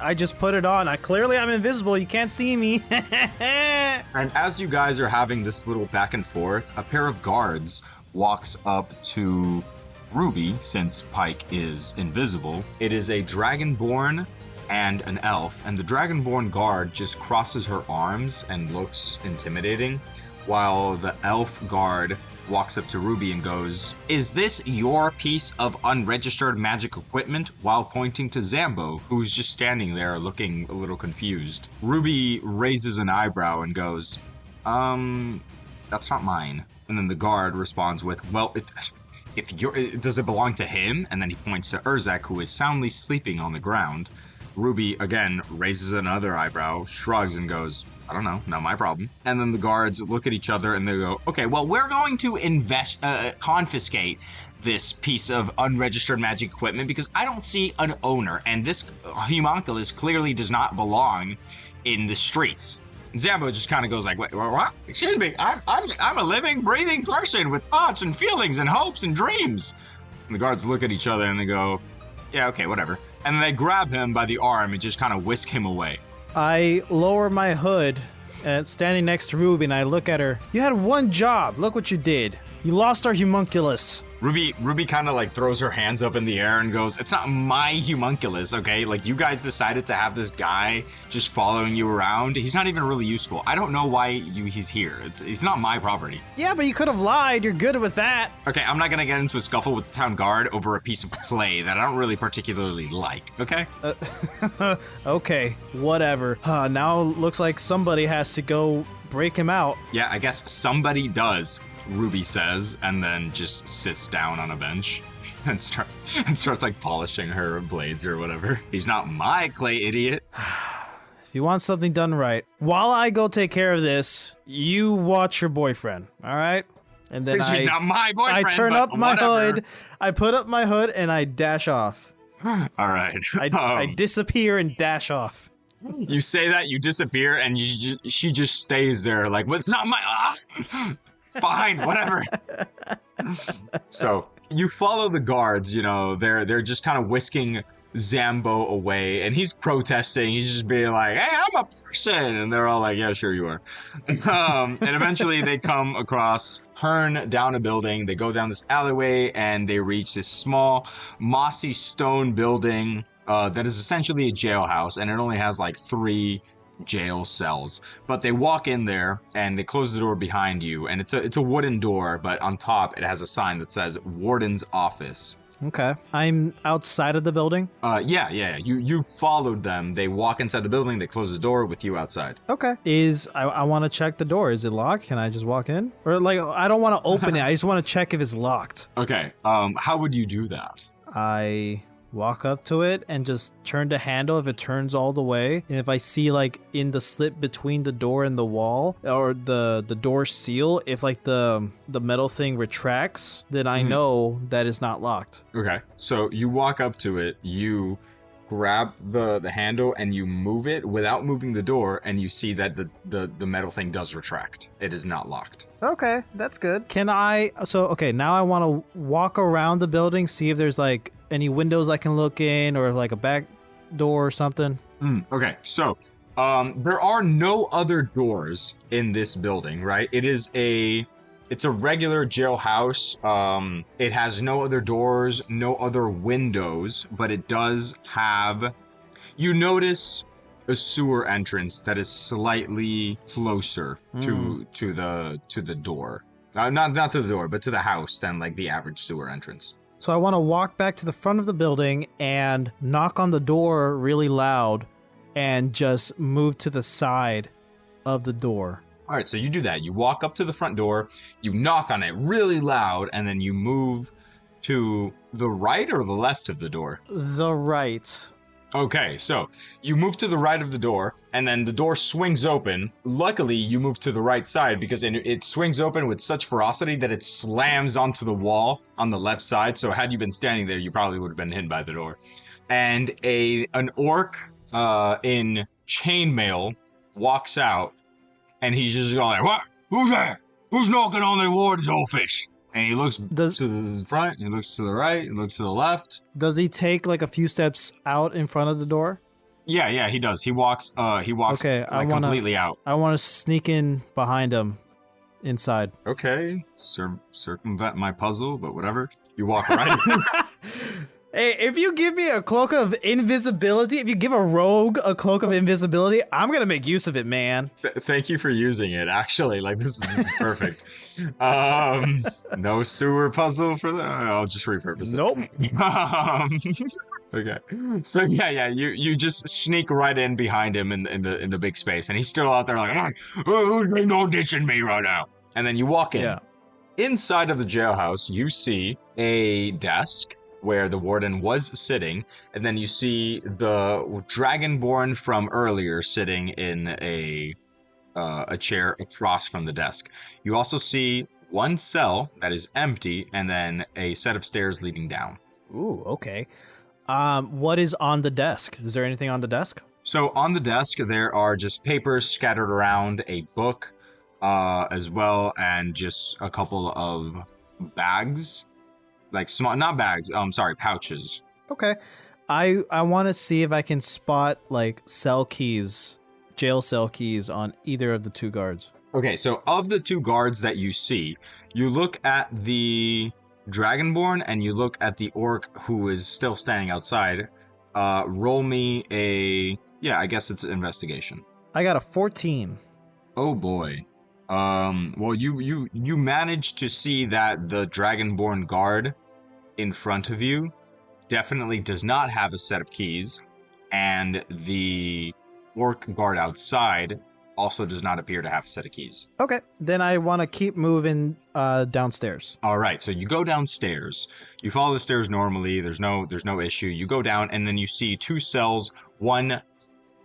I just put it on. I'm invisible. You can't see me. And as you guys are having this little back and forth, a pair of guards walks up to Ruby, since Pike is invisible. It is a dragonborn and an elf, and the dragonborn guard just crosses her arms and looks intimidating, while the elf guard walks up to Ruby and goes, "Is this your piece of unregistered magic equipment?" while pointing to Zambo, who's just standing there looking a little confused. Ruby raises an eyebrow and goes, that's not mine. And then the guard responds with, well, does it belong to him? And then he points to Erzahc, who is soundly sleeping on the ground. Ruby, again, raises another eyebrow, shrugs, and goes, I don't know, not my problem. And then the guards look at each other and they go, okay, well, we're going to confiscate this piece of unregistered magic equipment because I don't see an owner, and this homunculus clearly does not belong in the streets. And Zambo just kind of goes like, wait, what? Excuse me, I'm a living, breathing person with thoughts and feelings and hopes and dreams. And the guards look at each other and they go, yeah, okay, whatever. And then they grab him by the arm and just kind of whisk him away. I lower my hood and standing next to Ruby, and I look at her. You had one job. Look what you did. You lost our homunculus. Ruby kind of like throws her hands up in the air and goes, it's not my homunculus, okay? Like, you guys decided to have this guy just following you around. He's not even really useful. I don't know why he's here. It's not my property. Yeah, but you could have lied. You're good with that. Okay, I'm not gonna get into a scuffle with the town guard over a piece of clay that I don't really particularly like, okay? Okay, whatever. Now it looks like somebody has to go break him out. Yeah, I guess somebody does, Ruby says, and then just sits down on a bench and starts like polishing her blades or whatever. He's not my clay idiot. If you want something done right, while I go take care of this, you watch your boyfriend, all right? And then She's not my boyfriend. I turn up my whatever. hood, I put up my hood, and I dash off. All right. I disappear and dash off. You say that, you disappear, and she just stays there like, well, it's not my... Fine, whatever. So you follow the guards, you know, they're just kind of whisking Zambo away, and he's protesting. He's just being like, hey, I'm a person. And they're all like, yeah, sure you are. And eventually they come across Hearn down a building. They go down this alleyway and they reach this small mossy stone building that is essentially a jailhouse, and it only has like 3 jail cells. But they walk in there and they close the door behind you, and it's a wooden door, but on top it has a sign that says Warden's Office. Okay. I'm outside of the building? Yeah. You followed them. They walk inside the building, they close the door with you outside. Okay. I want to check the door. Is it locked? Can I just walk in? Or like, I don't want to open it. I just want to check if it's locked. Okay. How would you do that? I walk up to it and just turn the handle if it turns all the way, and if I see like in the slit between the door and the wall, or the door seal, if like the metal thing retracts, then I know that it's not locked. Okay, so you walk up to it, you grab the handle and you move it without moving the door, and you see that the metal thing does retract. It is not locked. Okay, that's good. Okay, now I want to walk around the building, see if there's like any windows I can look in, or like a back door or something. Okay, so there are no other doors in this building, right? It's a regular jailhouse. It has no other doors, no other windows, but it does have, you notice, a sewer entrance that is slightly closer to the door. Not to the door, but to the house than like the average sewer entrance. So I want to walk back to the front of the building and knock on the door really loud and just move to the side of the door. All right, so you do that. You walk up to the front door, you knock on it really loud, and then you move to the right or the left of the door? The right. Okay, so you move to the right of the door, and then the door swings open. Luckily, you move to the right side because it swings open with such ferocity that it slams onto the wall on the left side. So had you been standing there, you probably would have been hit by the door. And an orc in chainmail walks out, and he's just going like, "What? Who's there? Who's knocking on the warden's office?" And he looks to the front, he looks to the right, he looks to the left. Does he take like a few steps out in front of the door? Yeah, he does. He walks okay, completely out. I want to sneak in behind him inside. Okay, circumvent my puzzle, but whatever. You walk right in. Hey, if you give me a cloak of invisibility, if you give a rogue a cloak of invisibility, I'm going to make use of it, man. Thank you for using it, actually. Like, this is perfect. No sewer puzzle for that? I'll just repurpose it. Nope. Okay. So, yeah, you just sneak right in behind him in the big space, and he's still out there like, who's been auditioning me right now? And then you walk in. Yeah. Inside of the jailhouse, you see a desk where the warden was sitting, and then you see the dragonborn from earlier sitting in a chair across from the desk. You also see one cell that is empty, and then a set of stairs leading down. Ooh, okay. What is on the desk? Is there anything on the desk? So on the desk, there are just papers scattered around, a book as well, and just a couple of bags. Like small, not bags, pouches. Okay. I want to see if I can spot like jail cell keys on either of the two guards. Okay, so of the two guards that you see, you look at the Dragonborn and you look at the orc who is still standing outside. Roll me I guess it's an investigation. I got a 14. Oh boy. Well, you managed to see that the Dragonborn guard in front of you definitely does not have a set of keys, and the orc guard outside also does not appear to have a set of keys. Okay, then I want to keep moving downstairs. All right, so you go downstairs. You follow the stairs normally. There's no issue. You go down, and then you see two cells. One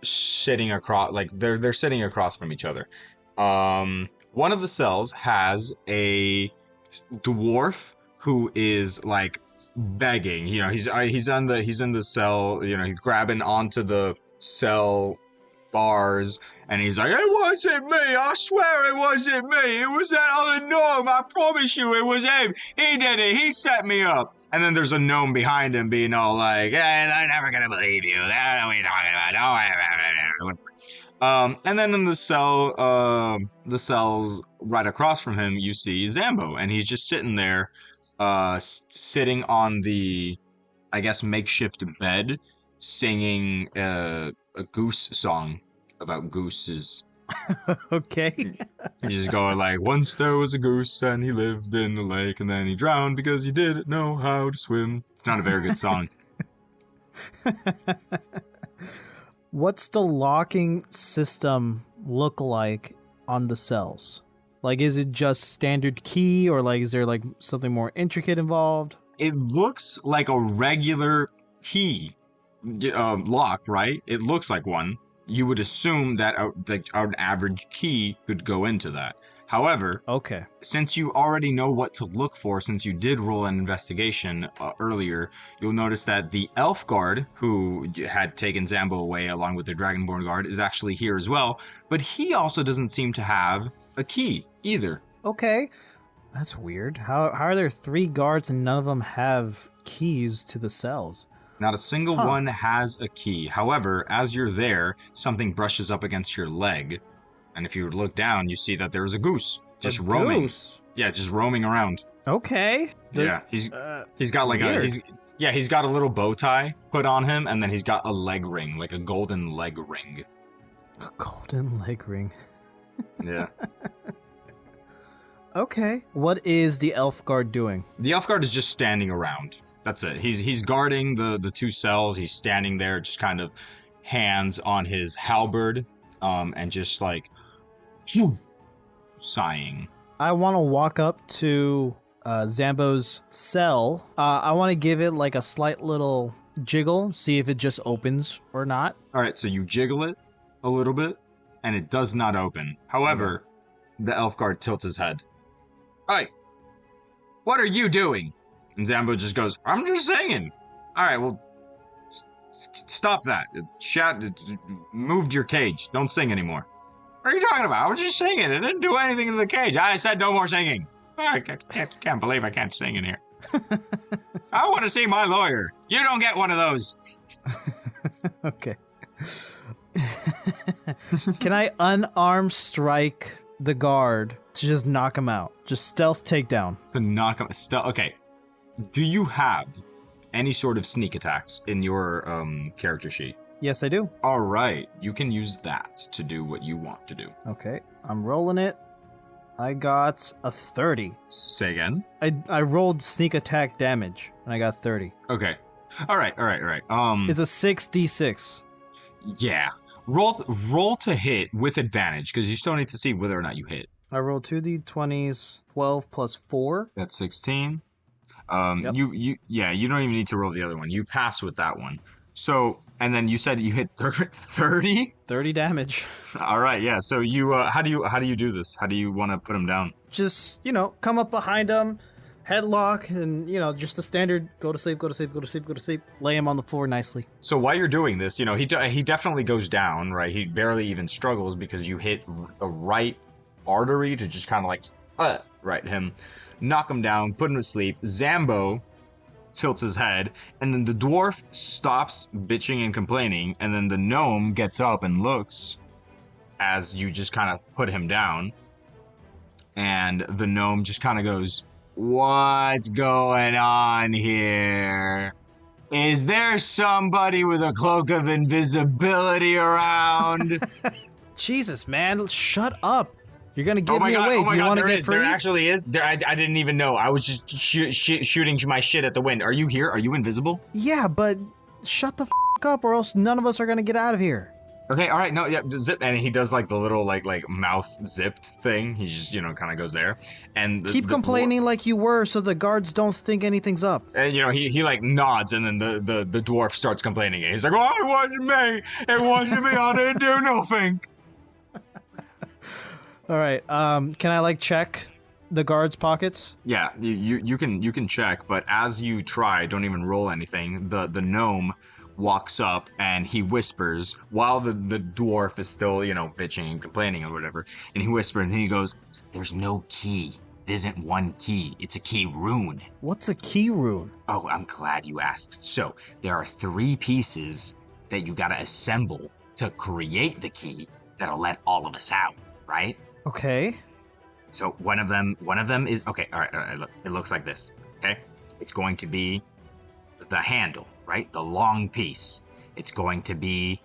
sitting across, like they're sitting across from each other. One of the cells has a dwarf who is like begging. You know, he's in the cell. You know, he's grabbing onto the cell bars, and he's like, "It wasn't me. I swear it wasn't me. It was that other gnome. I promise you, it was him. He did it. He set me up." And then there's a gnome behind him, being all like, "I'm never gonna believe you. I don't know what you're talking about." And then in the cells right across from him, you see Zambo, and he's just sitting there, sitting on the, I guess, makeshift bed, singing a goose song about gooses. Okay. He's just going like, "Once there was a goose, and he lived in the lake, and then he drowned because he didn't know how to swim." It's not a very good song. What's the locking system look like on the cells? Like, is it just standard key, or like, is there like something more intricate involved? It looks like a regular key lock, right? It looks like one. You would assume that an average key could go into that. However, okay, since you already know what to look for, since you did roll an investigation earlier, you'll notice that the elf guard, who had taken Zambo away along with the Dragonborn guard, is actually here as well, but he also doesn't seem to have a key either. Okay, that's weird. How are there 3 guards and none of them have keys to the cells? Not a single one has a key. However, as you're there, something brushes up against your leg. And if you look down, you see that there's a goose just roaming. Goose? Yeah, just roaming around. Okay. He's got like he's got a little bow tie put on him, and then he's got a leg ring, like a golden leg ring. A golden leg ring. Yeah. Okay. What is the elf guard doing? The elf guard is just standing around. That's it. He's guarding the two cells. He's standing there, just kind of hands on his halberd, and just like sighing. I want to walk up to Zambo's cell. I want to give it like a slight little jiggle, see if it just opens or not. All right, so you jiggle it a little bit, and it does not open. However, the elf guard tilts his head. Hey, what are you doing? And Zambo just goes, I'm just singing. All right, well, stop that. Moved your cage. Don't sing anymore. What are you talking about? I was just singing. It didn't do anything to the cage. I said no more singing. I can't believe I can't sing in here. I want to see my lawyer. You don't get one of those. Okay. Can I unarm strike the guard to just knock him out? Just stealth takedown. To knock him. Okay. Do you have any sort of sneak attacks in your character sheet? Yes, I do. All right. You can use that to do what you want to do. Okay. I'm rolling it. I got a 30. Say again? I rolled sneak attack damage, and I got 30. Okay. All right. It's a 6d6. Yeah. Roll to hit with advantage, because you still need to see whether or not you hit. I rolled 2d20s, 12 plus 4. That's 16. Yep. You don't even need to roll the other one. You pass with that one. So, and then you said you hit 30? 30 damage. All right, yeah. So you, how do you do this? How do you want to put him down? Just, come up behind him, headlock, and, just the standard go to sleep, go to sleep, go to sleep, go to sleep, lay him on the floor nicely. So while you're doing this, he definitely goes down, right? He barely even struggles because you hit a right artery to just kind of like, right him, knock him down, put him to sleep. Zambo tilts his head, and then the dwarf stops bitching and complaining, and then the gnome gets up and looks as you just kind of put him down, and the gnome just kind of goes, what's going on here? Is there somebody with a cloak of invisibility around? Jesus, man, shut up. You're going to give me God, away. Oh my Do you God, want to get free? There actually is. I didn't even know. I was just shooting my shit at the wind. Are you here? Are you invisible? Yeah, but shut the up or else none of us are going to get out of here. Okay, all right. No, yeah, zip. And he does like the little like mouth zipped thing. He just, kind of goes there. And Keep complaining like you were so the guards don't think anything's up. And, he like nods, and then the dwarf starts complaining. And he's like, oh, it wasn't me. It wasn't me. I didn't do nothing. All right. Can I like check the guards' pockets? Yeah, you can check, but as you try, don't even roll anything. The gnome walks up and he whispers while the dwarf is still, bitching and complaining or whatever. And he whispers and he goes, "There's no key. It isn't one key. It's a key rune." What's a key rune? Oh, I'm glad you asked. So there are 3 pieces that you gotta assemble to create the key that'll let all of us out, right? Okay. So one of them is, okay, all right, look, it looks like this, okay? It's going to be the handle, right? The long piece. It's going to be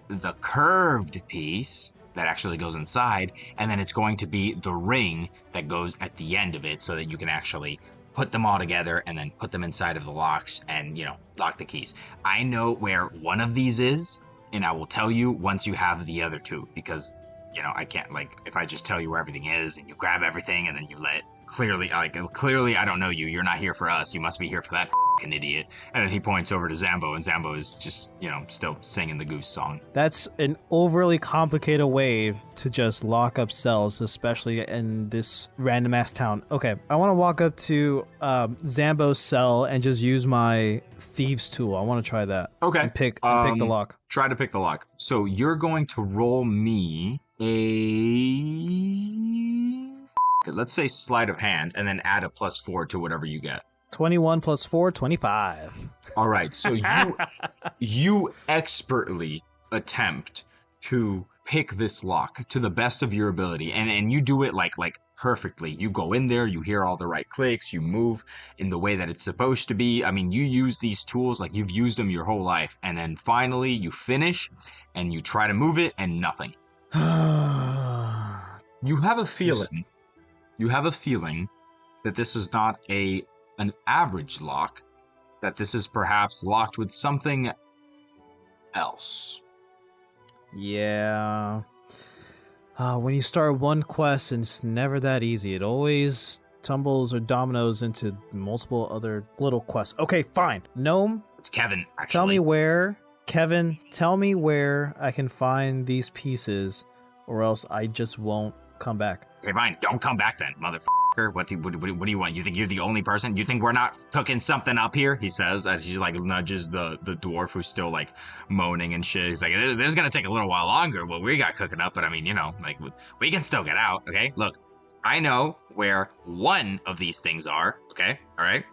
the curved piece that actually goes inside, and then it's going to be the ring that goes at the end of it so that you can actually put them all together and then put them inside of the locks and, lock the keys. I know where one of these is, and I will tell you once you have the other 2, because I can't, if I just tell you where everything is and you grab everything and then you let, clearly, I don't know you. You're not here for us. You must be here for that f***ing idiot. And then he points over to Zambo, and Zambo is just, still singing the goose song. That's an overly complicated way to just lock up cells, especially in this random-ass town. Okay, I want to walk up to Zambo's cell and just use my thieves tool. I want to try that. Okay. And pick the lock. Try to pick the lock. So you're going to roll me let's say sleight of hand, and then add a +4 to whatever you get. 21 plus 4, 25. All right, so you expertly attempt to pick this lock to the best of your ability, and you do it like perfectly. You go in there, you hear all the right clicks, you move in the way that it's supposed to be. I mean, you use these tools like you've used them your whole life, and then finally you finish and you try to move it and nothing. You have a feeling you have a feeling that this is not an average lock, that this is perhaps locked with something else. Yeah. When you start one quest, and it's never that easy. It always tumbles or dominoes into multiple other little quests. Okay, fine. Gnome, It's Kevin, actually. tell me where, Kevin, tell me where I can find these pieces, or else I just won't come back. Okay, fine. Don't come back then, motherfucker. What do you want? You think you're the only person? You think we're not cooking something up here? He says as he like nudges the dwarf who's still like moaning and shit. He's like, this is gonna take a little while longer. Well, we got cooking up, but I mean, you know, like we can still get out. Okay, look, I know where one of these things are. Okay, all right.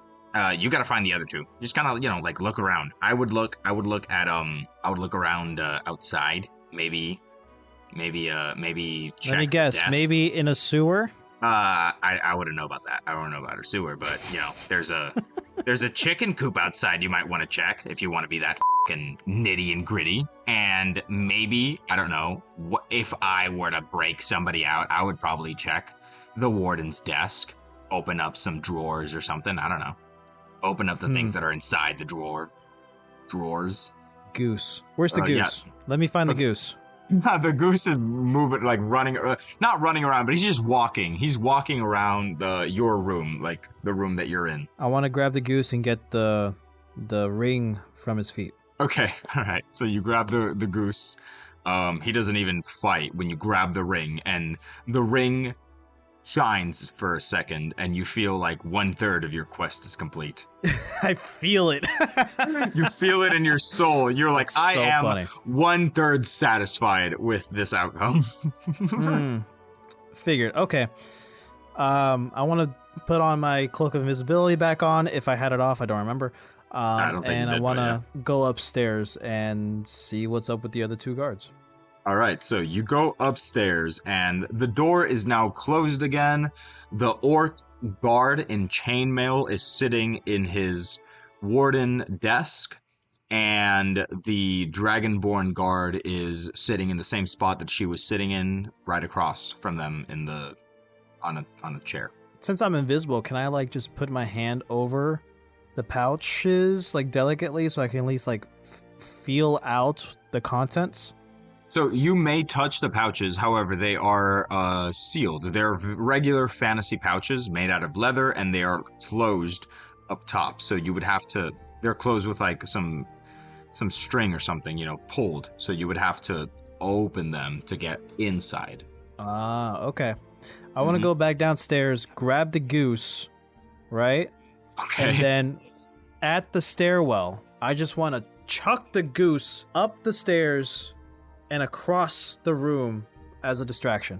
You gotta find the other two. Just kind of, you know, like look around. I would look around outside. Maybe check. Let me guess. desk. Maybe in a sewer? I wouldn't know about that. I don't know about her sewer, but you know, there's a chicken coop outside you might want to check if you want to be that fucking nitty and gritty. And maybe, I don't know, if I were to break somebody out, I would probably check the warden's desk, open up some drawers or something. I don't know. Open up the things that are inside the drawers. Goose. Where's the goose? Yeah. Let me find the goose. The goose is moving, like running, not running around, but he's just walking. He's walking around your room, like the room that you're in. I want to grab the goose and get the ring from his feet. Okay, all right. So you grab the goose. He doesn't even fight when you grab the ring, and the ring shines for a second, and you feel like 1/3 of your quest is complete. I feel it. You feel it in your soul. You're like, That's I so am funny. 1/3 satisfied with this outcome. Figured. Okay. I want to put on my cloak of invisibility back on. If I had it off, I don't remember. I don't think you and I did, want but to go upstairs and see what's up with the other two guards. All right, so you go upstairs, and the door is now closed again. The orc guard in chainmail is sitting in his warden desk, and the dragonborn guard is sitting in the same spot that she was sitting in, right across from them on a chair. Since I'm invisible, can I like just put my hand over the pouches like delicately so I can at least like feel out the contents? So you may touch the pouches, however, they are sealed. They're regular fantasy pouches made out of leather, and they are closed up top. So you would have to, they're closed with like some string or something, you know, pulled. So you would have to open them to get inside. Okay. I want to go back downstairs, grab the goose, right? Okay. And then at the stairwell, I just want to chuck the goose up the stairs and across the room as a distraction.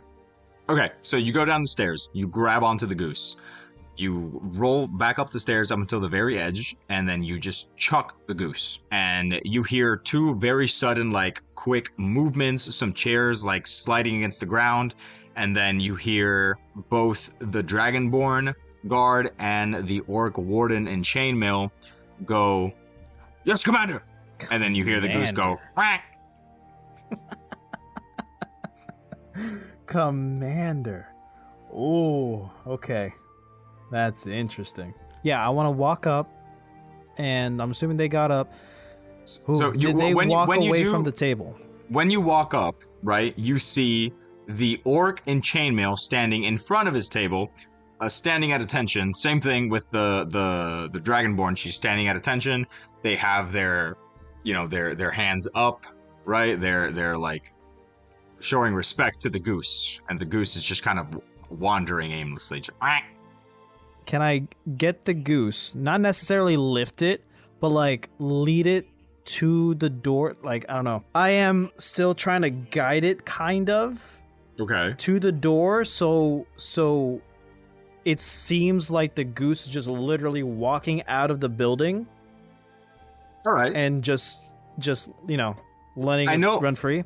Okay, so you go down the stairs, you grab onto the goose, you roll back up the stairs up until the very edge, and then you just chuck the goose. And you hear two very sudden, like, quick movements, some chairs, like, sliding against the ground, and then you hear both the Dragonborn guard and the Orc Warden in chainmail go, "Yes, Commander!" And then you hear the goose go, "Quack." Commander. Oh, okay. That's interesting. Yeah, I want to walk up, and I'm assuming they got up. So Did they walk when away you do, from the table? When you walk up, right, you see the orc in chainmail standing in front of his table, standing at attention. Same thing with the Dragonborn. She's standing at attention. They have their, you know, their hands up, right? They're like showing respect to the goose, and the goose is just kind of wandering aimlessly. Just, "Quack." Can I get the goose, not necessarily lift it, but like lead it to the door? Like, I don't know. I am still trying to guide it kind of Okay. to the door. So it seems like the goose is just literally walking out of the building All right. and just, you know, letting I know- it run free.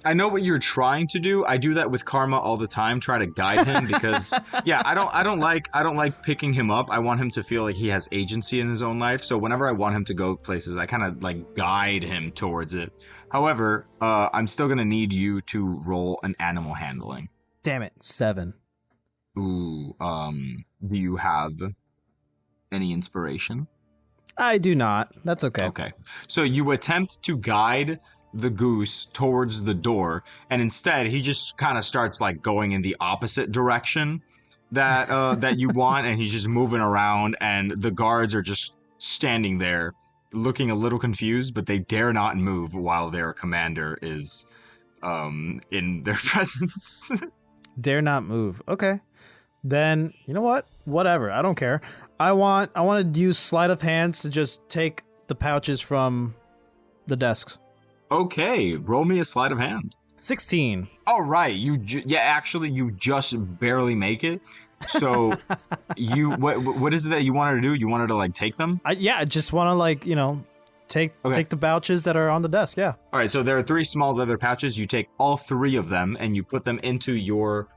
I know what you're trying to do. I do that with Karma all the time, try to guide him because yeah, I don't like picking him up. I want him to feel like he has agency in his own life. So whenever I want him to go places, I kind of like guide him towards it. However, I'm still going to need you to roll an animal handling. Damn it. 7. Ooh, do you have any inspiration? I do not. That's okay. Okay. So you attempt to guide the goose towards the door, and instead he just kind of starts like going in the opposite direction that you want, and he's just moving around, and the guards are just standing there looking a little confused, but they dare not move while their commander is in their presence. Dare not move. Okay. Then, you know what? Whatever. I don't care. I want to use sleight of hands to just take the pouches from the desks. Okay, roll me a sleight of hand. 16. All right, you just barely make it. So what is it that you wanted to do? You wanted to like take them? I just want to like, take the pouches that are on the desk. Yeah. All right, so there are 3 small leather pouches. You take all 3 of them and you put them into your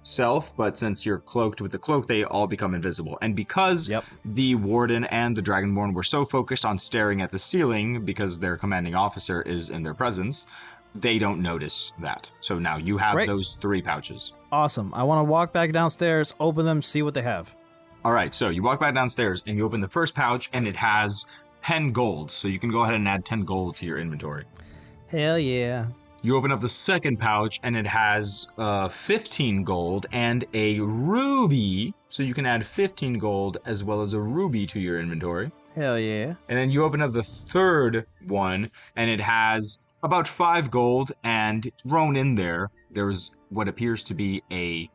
self, but since you're cloaked with the cloak, they all become invisible. And because the warden and the dragonborn were so focused on staring at the ceiling because their commanding officer is in their presence, they don't notice that. So now you have those 3 pouches. Awesome. I want to walk back downstairs, open them, see what they have. All right, so you walk back downstairs and you open the first pouch and it has 10 gold. So you can go ahead and add 10 gold to your inventory. Hell yeah. You open up the second pouch and it has 15 gold and a ruby. So you can add 15 gold as well as a ruby to your inventory. Hell yeah. And then you open up the third one and it has about 5 gold, and thrown in there's what appears to be a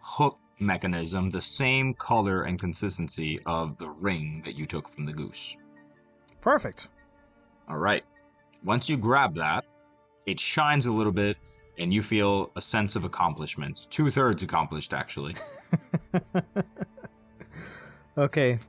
hook mechanism, the same color and consistency of the ring that you took from the goose. Perfect. All right. Once you grab that, it shines a little bit, and you feel a sense of accomplishment. 2/3 accomplished, actually. Okay.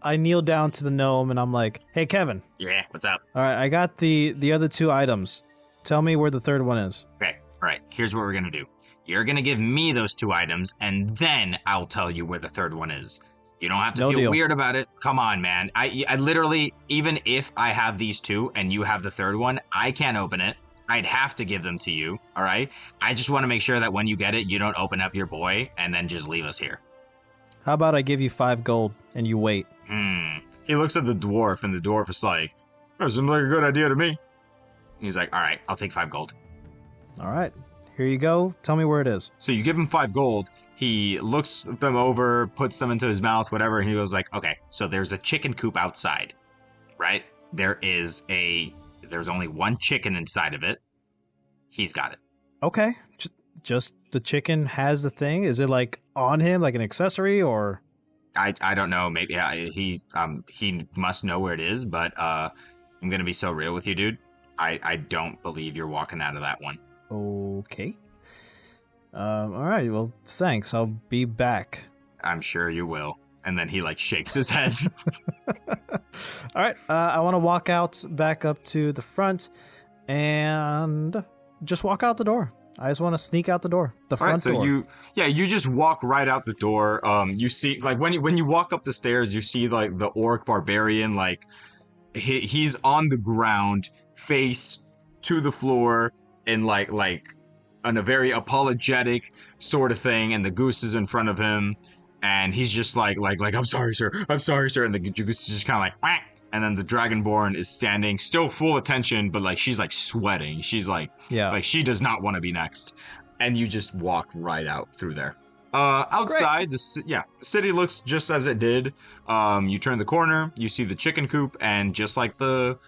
I kneel down to the gnome, and I'm like, hey, Kevin. Yeah, what's up? All right, I got the other 2 items. Tell me where the third one is. Okay, all right. Here's what we're going to do. You're going to give me those 2 items, and then I'll tell you where the third one is. You don't have to feel weird about it. Come on, man. I literally, even if I have these 2 and you have the third one, I can't open it. I'd have to give them to you, all right? I just want to make sure that when you get it, you don't open up your boy and then just leave us here. How about I give you 5 gold and you wait? He looks at the dwarf, and the dwarf is like, that seems like a good idea to me. He's like, all right, I'll take 5 gold. All right, here you go. Tell me where it is. So you give him 5 gold. He looks them over, puts them into his mouth, whatever, and he goes like, okay, so there's a chicken coop outside, right? There's only 1 chicken inside of it. He's got it. Okay, just the chicken has the thing? Is it like on him, like an accessory, or? I don't know. Maybe he must know where it is, but I'm gonna be so real with you, dude. I don't believe you're walking out of that one. Okay. All right. Well, thanks. I'll be back. I'm sure you will. And then he like shakes his head. All right. I want to walk out back up to the front and just walk out the door. I just want to sneak out the door, the front door. You just walk right out the door. You see, like when you walk up the stairs, you see like the orc barbarian, like he's on the ground, face to the floor, in like in a very apologetic sort of thing, and the goose is in front of him, and he's just like I'm sorry, sir, and the goose is just kind of like whack. And then the Dragonborn is standing, still full attention, but like she's like sweating. She's like, like she does not want to be next. And you just walk right out through there. Outside, the city looks just as it did. You turn the corner, you see the chicken coop, and just like the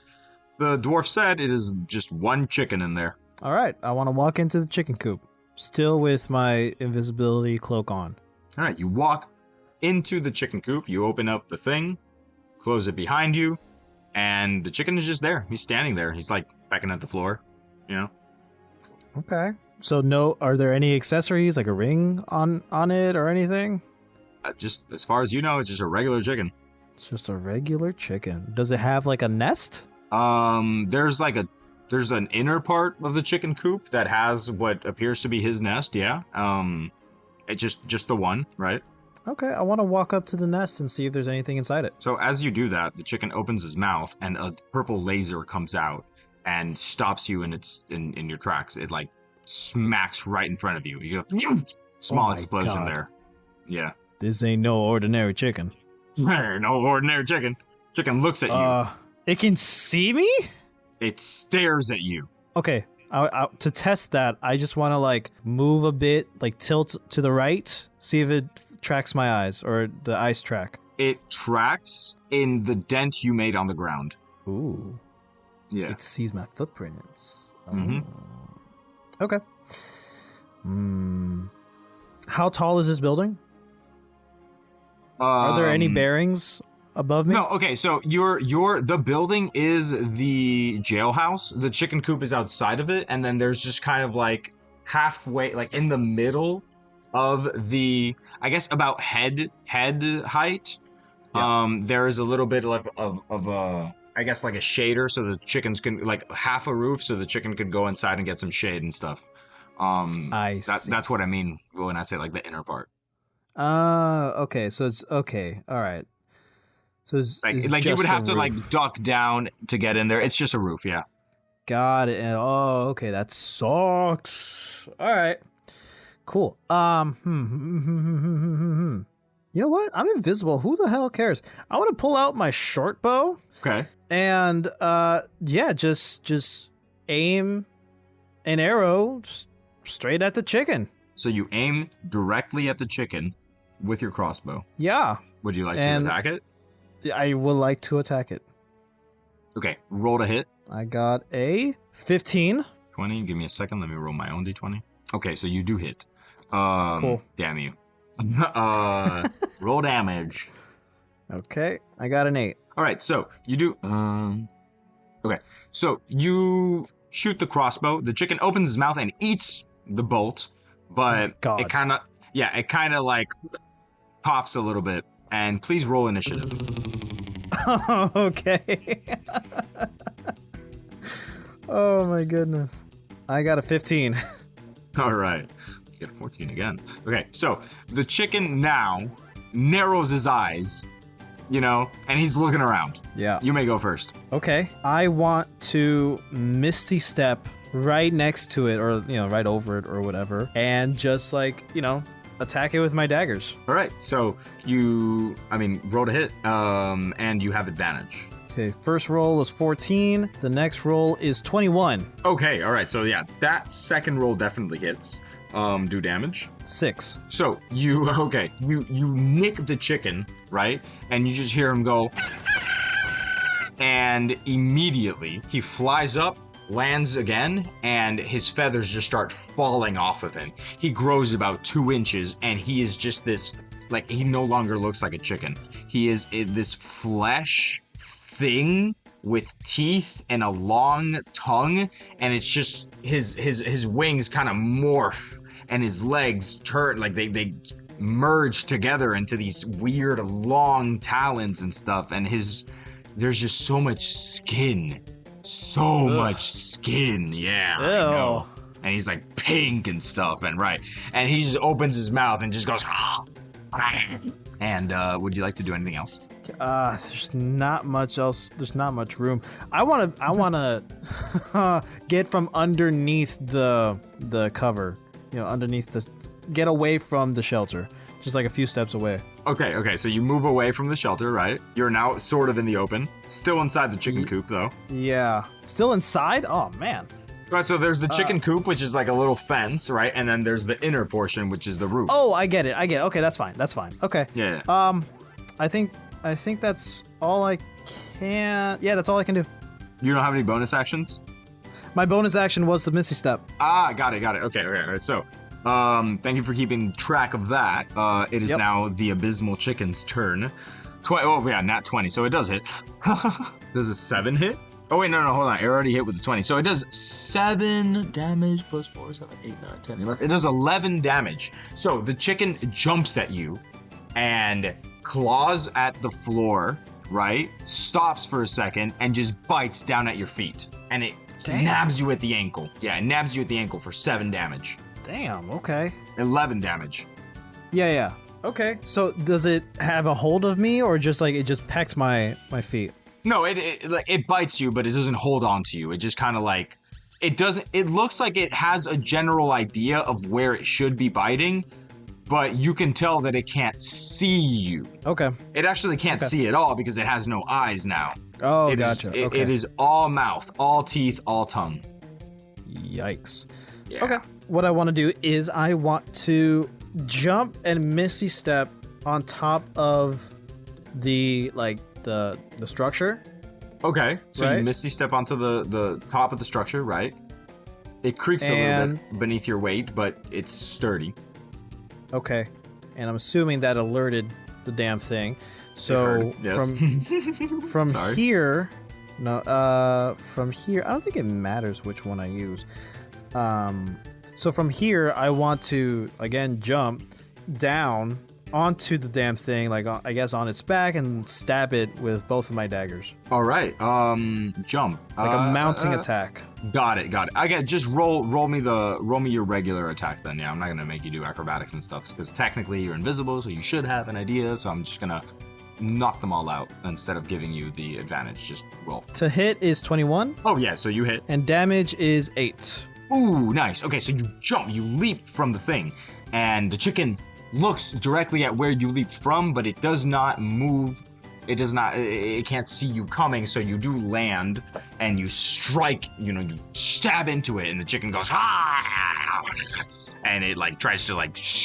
dwarf said, it is just 1 chicken in there. All right, I want to walk into the chicken coop, still with my invisibility cloak on. All right, you walk into the chicken coop. You open up the thing. Close it behind you, and the chicken is just there. He's standing there. He's like pecking at the floor, you know? Okay. So are there any accessories, like a ring on it or anything? Just as far as you know, it's just a regular chicken. It's just a regular chicken. Does it have like a nest? There's an inner part of the chicken coop that has what appears to be his nest, yeah. It's just the one, right? Okay, I want to walk up to the nest and see if there's anything inside it. So as you do that, the chicken opens his mouth and a purple laser comes out and stops you in your tracks. It like smacks right in front of you. You have small explosion God. there. Yeah. This ain't no ordinary chicken. No ordinary chicken. Chicken looks at you. It can see me? It stares at you. Okay. To test that, I just want to like move a bit, like tilt to the right, see if it tracks my eyes or the eyes track. It tracks in the dent you made on the ground. Ooh. Yeah. It sees my footprints. Mm-hmm. Okay. How tall is this building? Are there any bearings above me? No, okay, so the building is the jailhouse. The chicken coop is outside of it, and then there's just kind of like halfway, like in the middle of the, I guess about head height. Yeah. There is a little bit of a, I guess like a shader, so the chickens can, like half a roof, so the chicken could go inside and get some shade and stuff. I see. That's what I mean when I say like the inner part. Okay, so it's okay. All right. So it's like you would have to roof. like duck down to get in there. It's just a roof, yeah. Got it. Oh, okay, that sucks. All right. Cool. You know what? I'm invisible. Who the hell cares? I want to pull out my short bow. Okay. And yeah, just aim an arrow straight at the chicken. So you aim directly at the chicken with your crossbow. Yeah. Would you like to attack it? I would like to attack it. Okay, roll to hit. I got a 15. 20. Give me a second. Let me roll my own d20. Okay, so you do hit. Cool. Damn you. Roll damage. Okay, I got an 8. All right, so you do. Okay, so you shoot the crossbow. The chicken opens his mouth and eats the bolt, but God. it kind of like coughs a little bit. And please roll initiative. Okay. Oh my goodness. I got a 15. All right. You get a 14 again. Okay, so the chicken now narrows his eyes, and he's looking around. Yeah. You may go first. Okay. I want to Misty Step right next to it or, right over it or whatever. And just like, attack it with my daggers. All right, so roll to hit, and you have advantage. Okay, first roll was 14. The next roll is 21. Okay, all right, so yeah, that second roll definitely hits. Do damage. 6. So you nick the chicken, right? And you just hear him go, and immediately he flies up, lands again, and his feathers just start falling off of him. He grows about 2 inches, and he is just this, like, he no longer looks like a chicken. He is this flesh thing with teeth and a long tongue, and it's just his wings kind of morph, and his legs turn, like they merge together into these weird long talons and stuff, and there's just so much skin. So much skin, yeah. Ew. I know. And he's like pink and stuff, and he just opens his mouth and just goes. And would you like to do anything else? There's not much else. There's not much room. I wanna get from underneath the cover. Get away from the shelter. Just like a few steps away. Okay, so you move away from the shelter, right? You're now sort of in the open. Still inside the chicken coop, though. Yeah. Still inside? Oh, man. Right, so there's the chicken coop, which is like a little fence, right? And then there's the inner portion, which is the roof. Oh, I get it. Okay, that's fine. Okay. Yeah. I think that's all I can... Yeah, that's all I can do. You don't have any bonus actions? My bonus action was the Misty Step. Got it. Okay. All right, so... thank you for keeping track of that. It is now the Abysmal Chicken's turn. Nat 20, so it does hit. Does a 7 hit? Oh, wait, no, hold on. It already hit with the 20. So it does 7 damage plus 4, 7, 8, 9, 10, 11. It does 11 damage. So the chicken jumps at you and claws at the floor, right? Stops for a second and just bites down at your feet. And it nabs you at the ankle. Yeah, it nabs you at the ankle for 7 damage. Damn, okay. 11 damage. Yeah. Okay, so does it have a hold of me or just like it just pecks my feet? No, it bites you, but it doesn't hold on to you. It just kind of like, it looks like it has a general idea of where it should be biting, but you can tell that it can't see you. Okay. It actually can't see at all because it has no eyes now. Oh, gotcha. Okay. It is all mouth, all teeth, all tongue. Yikes. Yeah. Okay. What I want to do is I want to jump and Misty Step on top of the structure. Okay. So Right? you Misty Step onto the top of the structure, right? It creaks a little bit beneath your weight, but it's sturdy. Okay. And I'm assuming that alerted the damn thing. So Yes. from Sorry. here, from here, I don't think it matters which one I use. So from here, I want to again jump down onto the damn thing, like I guess on its back, and stab it with both of my daggers, All right. Jump. like a mounting attack. Got it. I get just roll me your regular attack then. Yeah, I'm not gonna make you do acrobatics and stuff because technically you're invisible, so you should have an idea. So I'm just gonna knock them all out instead of giving you the advantage. Just roll. To hit is 21, Oh yeah, so you hit. and damage is 8. Ooh, nice. Okay, so you jump, you leap from the thing, and the chicken looks directly at where you leaped from, but it does not move. It can't see you coming, so you do land, and you strike, you stab into it, and the chicken goes, ah! And it, tries to,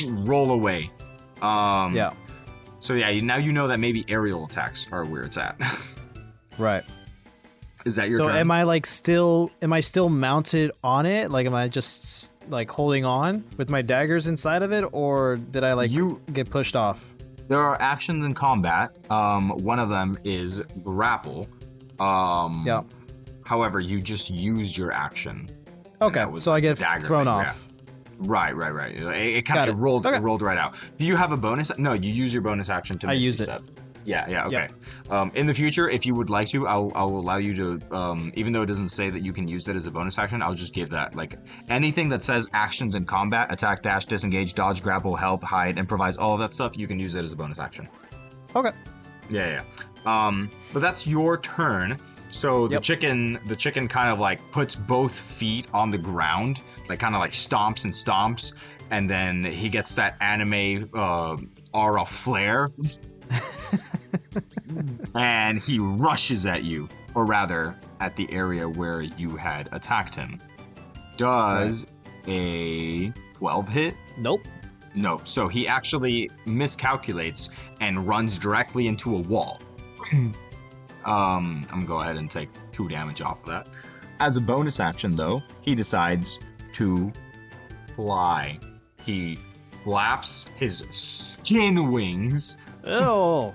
roll away. Yeah, So, yeah, now you know that maybe aerial attacks are where it's at. right. Is that your So turn? am I still mounted on it? Like, am I just holding on with my daggers inside of it, or did I get pushed off? There are actions in combat. One of them is grapple. Yeah. However, you just used your action. Okay, that was so I the get dagger thrown thing, off. Right. It kind Got of it. rolled Okay. it rolled right out. Do you have a bonus? No, you use your bonus action to I Misty used it. Step. Yeah, okay. In the future, if you would like to, I'll allow you to, even though it doesn't say that you can use it as a bonus action, I'll just give that. Anything that says actions in combat, attack, dash, disengage, dodge, grapple, help, hide, improvise, all of that stuff, you can use it as a bonus action. Okay. Yeah. But that's your turn. So the chicken kind of puts both feet on the ground, kind of stomps and stomps, and then he gets that anime aura flare. And he rushes at you, or rather, at the area where you had attacked him. Does a 12 hit? Nope. No. So he actually miscalculates and runs directly into a wall. I'm gonna go ahead and take 2 damage off of that. As a bonus action, though, he decides to fly. He flaps his skin wings Oh.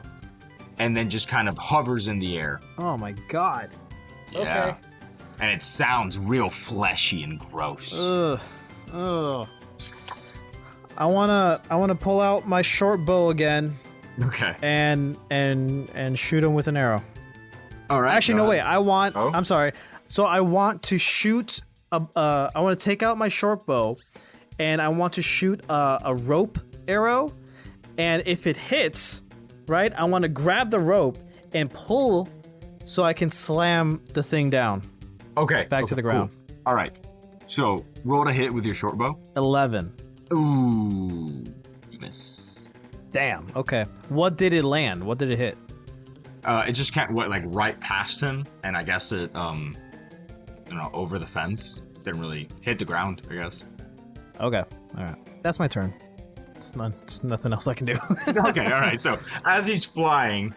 and then just kind of hovers in the air. Oh my god. Yeah. Okay. And it sounds real fleshy and gross. Ugh. I wanna pull out my short bow again Okay. and shoot him with an arrow. All right. Actually, no, wait. Oh. I'm sorry. So I want to shoot I want to take out my short bow, and I want to shoot a rope arrow, and if it hits, right, I want to grab the rope and pull so I can slam the thing down Okay. back to the ground. Cool. All right. So roll to hit with your short bow. 11. Ooh. You miss. Damn. Okay. What did it land? What did it hit? It just can't right past him, and I guess it over the fence. Didn't really hit the ground, I guess. Okay. All right. That's my turn. It's nothing else I can do. Okay, all right. So as he's flying,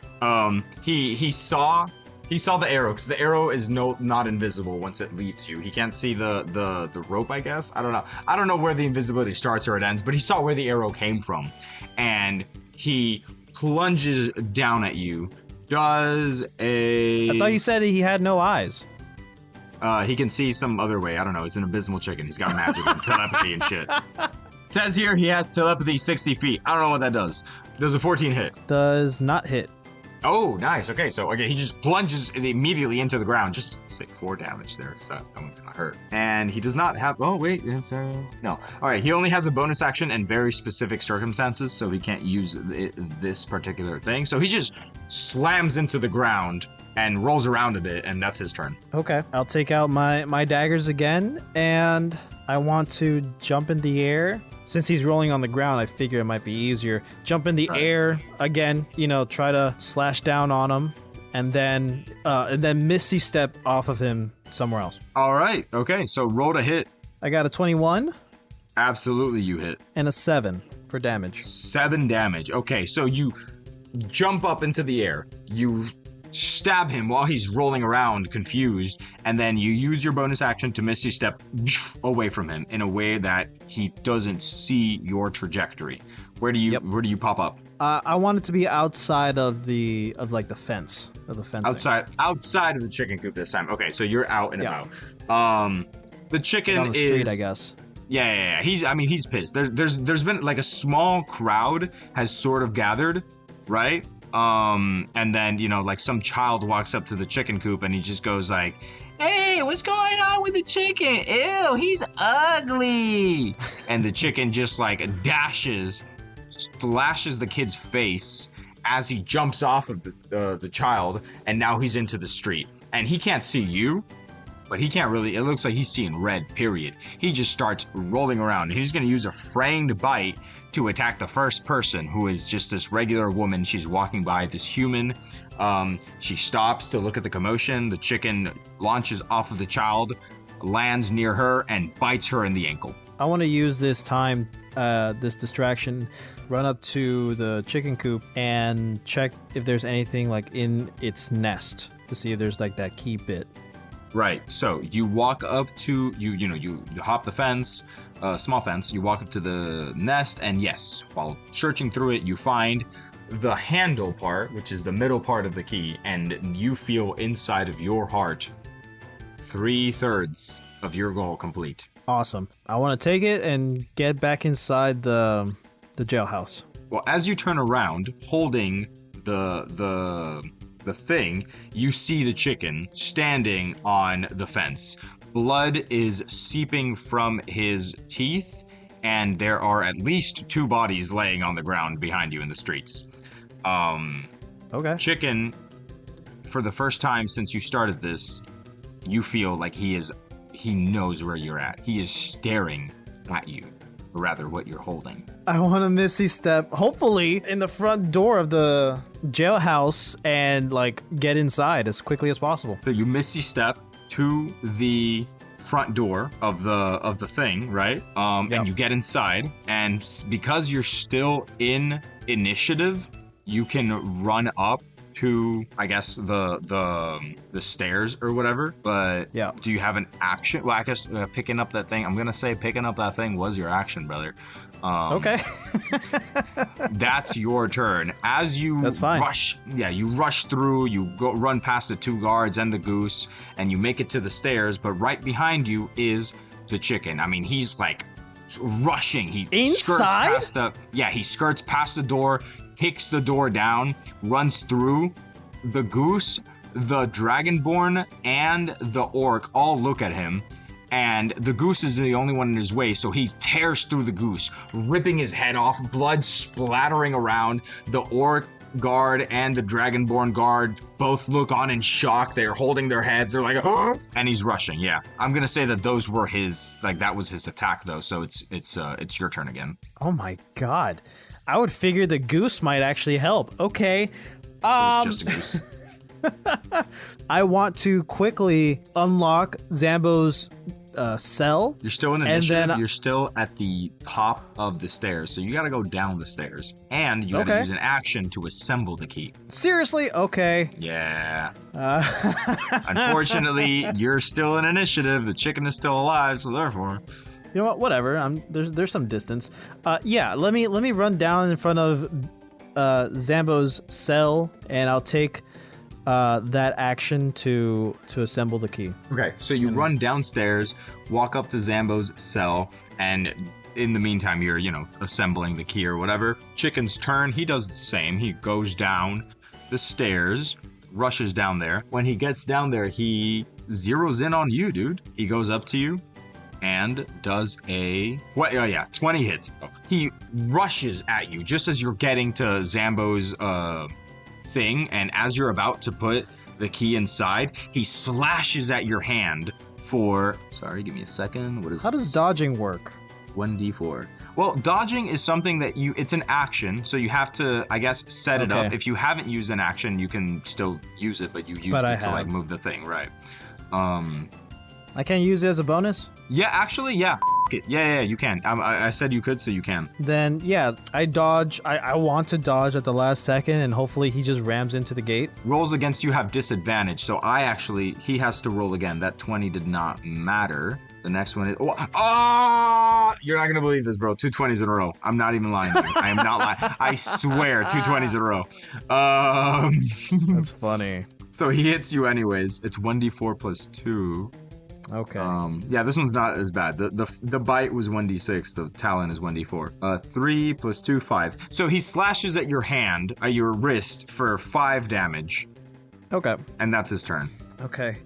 he saw the arrow, because the arrow is not invisible once it leaves you. He can't see the rope, I guess. I don't know where the invisibility starts or it ends, but he saw where the arrow came from, and he plunges down at you. Does a? I thought you said he had no eyes. He can see some other way. I don't know. He's an abysmal chicken. He's got magic and telepathy and shit. It says here he has telepathy 60 feet. I don't know what that does. Does a 14 hit? Does not hit. Oh, nice. Okay, so he just plunges it immediately into the ground. Just say 4 damage there, so that one's gonna hurt. And he does not have. Oh wait, no. All right, he only has a bonus action in very specific circumstances, so he can't use this particular thing. So he just slams into the ground and rolls around a bit, and that's his turn. Okay. I'll take out my daggers again, and I want to jump in the air Since he's rolling on the ground, I figure it might be easier. Jump in the air again, try to slash down on him, and then Misty step off of him somewhere else. All right. Okay. So roll to hit. I got a 21. Absolutely, you hit. And a 7 for damage. 7 damage. Okay, so you jump up into the air. You stab him while he's rolling around, confused, and then you use your bonus action to Misty Step away from him in a way that he doesn't see your trajectory. Where do you pop up? I want it to be outside of the fence of the fencing. Outside of the chicken coop this time. Okay, so you're out and about. The chicken on the street, I guess. Yeah. He's pissed. There's been like a small crowd has sort of gathered, right? And then, like some child walks up to the chicken coop and he just goes like, "Hey, what's going on with the chicken? Ew, he's ugly." And the chicken just like flashes the kid's face as he jumps off of the child, and now he's into the street. And he can't see you, but he can't really, it looks like he's seeing red, period. He just starts rolling around. He's going to use a frayed bite to attack the first person, who is just this regular woman. She's walking by, this human. She stops to look at the commotion. The chicken launches off of the child, lands near her, and bites her in the ankle. I want to use this time, this distraction, run up to the chicken coop and check if there's anything like in its nest to see if there's like that key bit. Right. So you walk up to you hop the fence, small fence. You walk up to the nest, and yes, while searching through it, you find the handle part, which is the middle part of the key, and you feel inside of your heart 3/3 of your goal complete. Awesome. I want to take it and get back inside the jailhouse. Well, as you turn around, holding the thing, you see the chicken standing on the fence. Blood is seeping from his teeth, and there are at least 2 bodies laying on the ground behind you in the streets. Okay. Chicken, for the first time since you started this, you feel like he knows where you're at. He is staring at you, or rather what you're holding. I want to Misty Step, hopefully, in the front door of the jailhouse and like get inside as quickly as possible. So you Misty Step to the front door of the thing, right? And you get inside, and because you're still in initiative, you can run up to, I guess, the stairs or whatever. But do you have an action? Well, I guess picking up that thing. I'm gonna say picking up that thing was your action, brother. Okay. That's your turn. As you rush, you rush through. You run past the 2 guards and the goose, and you make it to the stairs. But right behind you is the chicken. I mean, he's like rushing. He skirts past he skirts past the door, takes the door down, runs through. The goose, the dragonborn, and the orc all look at him, and the goose is the only one in his way, so he tears through the goose, ripping his head off, blood splattering around. The orc guard and the dragonborn guard both look on in shock. They're holding their heads. They're like, "Oh!" And he's rushing. Yeah, I'm gonna say that those were his, like that was his attack though. So it's your turn again. Oh my god. I would figure the goose might actually help. Okay. It was just a goose. I want to quickly unlock Zambo's cell. You're still in initiative. You're still at the top of the stairs, so you got to go down the stairs, and you got to use an action to assemble the key. Seriously? Okay. Yeah. Unfortunately, you're still in initiative. The chicken is still alive, so therefore. You know what? Whatever. There's some distance. Let me run down in front of Zambo's cell, and I'll take that action to assemble the key. Okay, so you run downstairs, walk up to Zambo's cell, and in the meantime, you're assembling the key or whatever. Chicken's turn. He does the same. He goes down the stairs, rushes down there. When he gets down there, he zeroes in on you, dude. He goes up to you and does a 20 hits. He rushes at you just as you're getting to Zambo's thing, and as you're about to put the key inside, he slashes at your hand for, sorry, give me a second. How does dodging work? 1d4. Well, dodging is something that it's an action, so you have to, I guess, set it up. If you haven't used an action, you can still use it, but you used it to like move the thing, right? I can't use it as a bonus? Yeah, actually, yeah. Yeah, you can. I said you could, so you can. Then, yeah, I dodge. I want to dodge at the last second, and hopefully he just rams into the gate. Rolls against you have disadvantage, so he has to roll again. That 20 did not matter. The next one is... You're not going to believe this, bro. 2 20s in a row. I'm not even lying to you. I am not lying. I swear, 2 20s in a row. That's funny. So he hits you anyways. It's 1d4 plus 2. Okay. Yeah, this one's not as bad. The bite was 1d6. The talon is 1d4. 3 plus 2, 5. So he slashes at your hand, your wrist, for 5 damage. Okay. And that's his turn. Okay.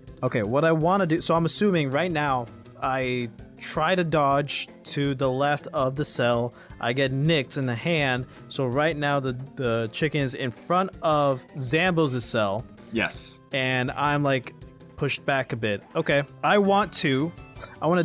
What I want to do... So I'm assuming right now I try to dodge to the left of the cell. I get nicked in the hand. So right now the chicken is in front of Zambo's cell. Yes. And I'm like... pushed back a bit. Okay, I want to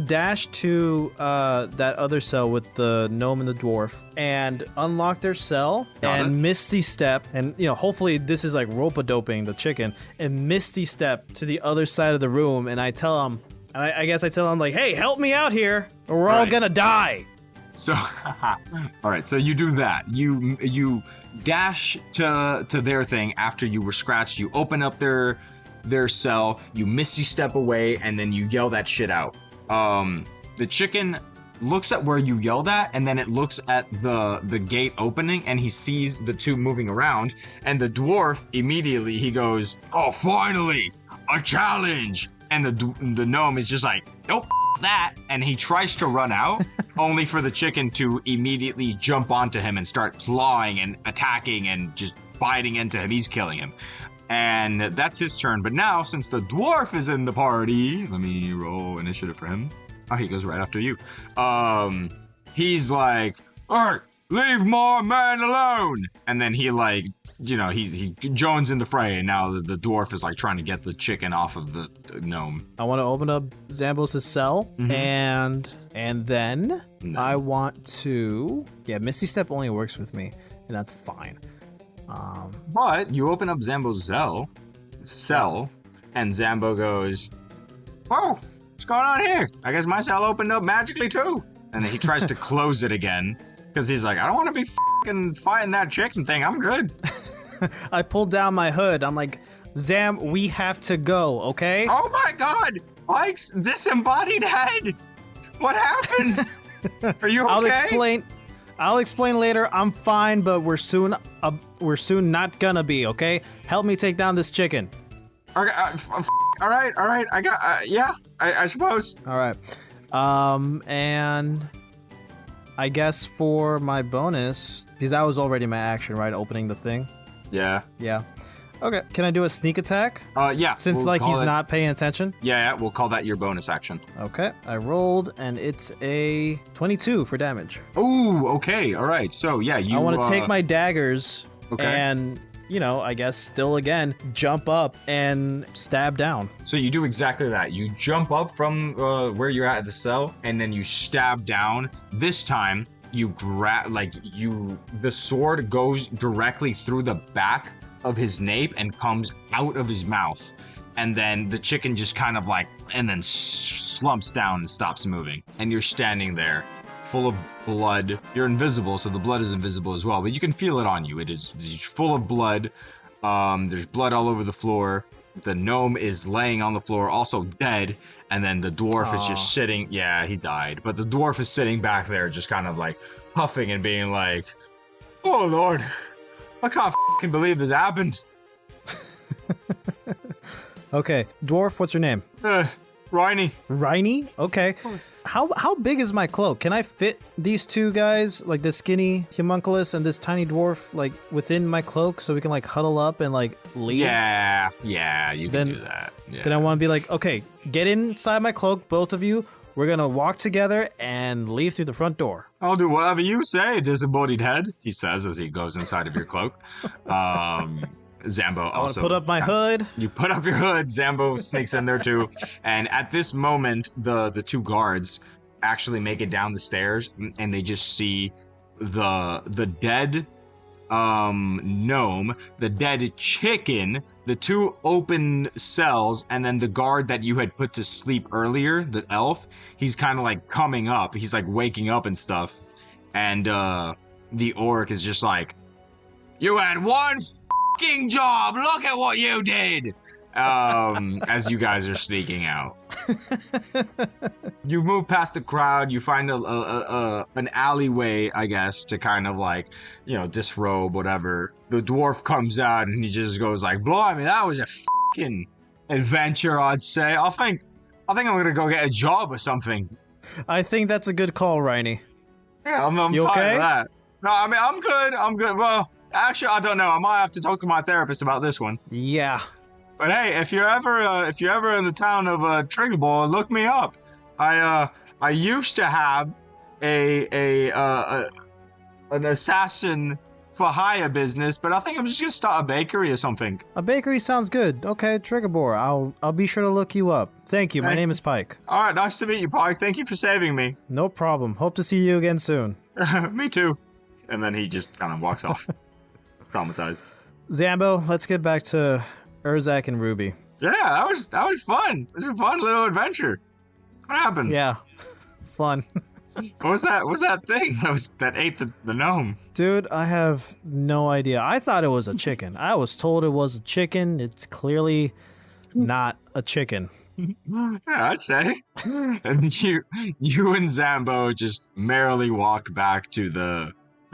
dash to that other cell with the gnome and the dwarf and unlock their cell and misty step, and hopefully this is like rope-a-doping the chicken, and misty step to the other side of the room, and I tell him, I guess I tell him like, hey, help me out here or we're all gonna die. So, all right, so you do that. You dash to their thing after you were scratched. You open up their cell, you misty step away, and then you yell that shit out. The chicken looks at where you yelled at, and then it looks at the gate opening, and he sees the two moving around, and the dwarf immediately, he goes, oh, finally, a challenge! And the gnome is just like, nope, that, and he tries to run out, only for the chicken to immediately jump onto him and start clawing and attacking and just biting into him. He's killing him. And that's his turn. But now, since the dwarf is in the party, let me roll initiative for him. Oh, he goes right after you. He's like, all right, leave my man alone. And then he like, he joins in the fray. And now the dwarf is like trying to get the chicken off of the gnome. I want to open up Zambos' cell, and then I want to... Yeah, Misty Step only works with me, and that's fine. But you open up Zambo's cell, and Zambo goes, "Whoa, what's going on here? I guess my cell opened up magically too." And then he tries to close it again because he's like, "I don't want to be fucking fighting that chicken thing. I'm good." I pulled down my hood. I'm like, Zam, we have to go, okay? Oh my God, Pike's disembodied head. What happened? Are you okay? I'll explain later. I'm fine, but we're soon not gonna be, okay? Help me take down this chicken. Okay, all right. I got, I suppose. All right. And I guess for my bonus, because that was already my action, right? Opening the thing. Yeah. Yeah. Okay. Can I do a sneak attack? Yeah. Since he's not paying attention? Yeah, we'll call that your bonus action. Okay. I rolled, and it's a 22 for damage. Ooh, okay. All right. So, yeah, I want to take my daggers and, I guess still again, jump up and stab down. So you do exactly that. You jump up from where you're at the cell, and then you stab down. This time, you the sword goes directly through the back of his nape and comes out of his mouth, and then the chicken just kind of and then slumps down and stops moving, and you're standing there full of blood. You're invisible, so the blood is invisible as well, but you can feel it on you. It's full of blood. There's blood all over the floor. The gnome is laying on the floor, also dead, and then the dwarf is just sitting. Yeah, he died, but the dwarf is sitting back there just kind of huffing and being like, oh Lord, I can't f***ing believe this happened. Okay, dwarf, what's your name? Riney. Riney? Okay. How big is my cloak? Can I fit these two guys, like the skinny homunculus and this tiny dwarf, within my cloak so we can huddle up and leave? Yeah, you can do that. Yeah. Then I want to be like, okay, get inside my cloak, both of you. We're gonna walk together and leave through the front door. I'll do whatever you say, disembodied head, he says as he goes inside of your cloak. Zambo also. I put up my hood. You put up your hood. Zambo sneaks in there too. And at this moment, the two guards actually make it down the stairs, and they just see the dead gnome, the dead chicken, the 2 open cells, and then the guard that you had put to sleep earlier, the elf. He's kind of like coming up. He's like waking up and stuff. And the orc is just like, "You had one fucking job. Look at what you did." As you guys are sneaking out. You move past the crowd, you find an alleyway, I guess, to kind of like, disrobe, whatever. The dwarf comes out and he just goes like, "Blimey, that was a fucking adventure, I'd say. I think I'm gonna go get a job or something." I think that's a good call, Reiny. Yeah, I'm You tired okay? of that. No, I mean, I'm good. Well, actually, I don't know. I might have to talk to my therapist about this one. Yeah. But hey, if you're ever in the town of Triggerball, look me up. I used to have an assassin for hire business, but I think I'm just gonna start a bakery or something. A bakery sounds good. Okay, Triggerbore, I'll be sure to look you up. Thank you. My name is Pike. All right, nice to meet you, Pike. Thank you for saving me. No problem. Hope to see you again soon. Me too. And then he just kind of walks off, traumatized. Zambo, let's get back to Erzahc and Ruby. Yeah, that was fun. It was a fun little adventure. What happened? Yeah, fun. What was that thing that ate the gnome? Dude, I have no idea. I thought it was a chicken. I was told it was a chicken. It's clearly not a chicken. Yeah, I'd say. And you and Zambo just merrily walk back to the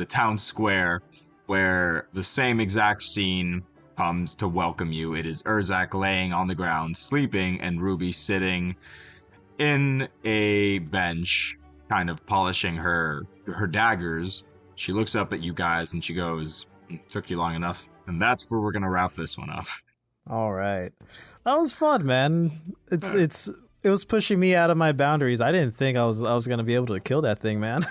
town square, where the same exact scene comes to welcome you. It is Erzahc laying on the ground sleeping, and Ruby sitting in a bench, kind of polishing her daggers. She looks up at you guys and she goes, "Took you long enough." And that's where we're gonna wrap this one up. All right, that was fun, man. It was pushing me out of my boundaries. I didn't think I was gonna be able to kill that thing, man.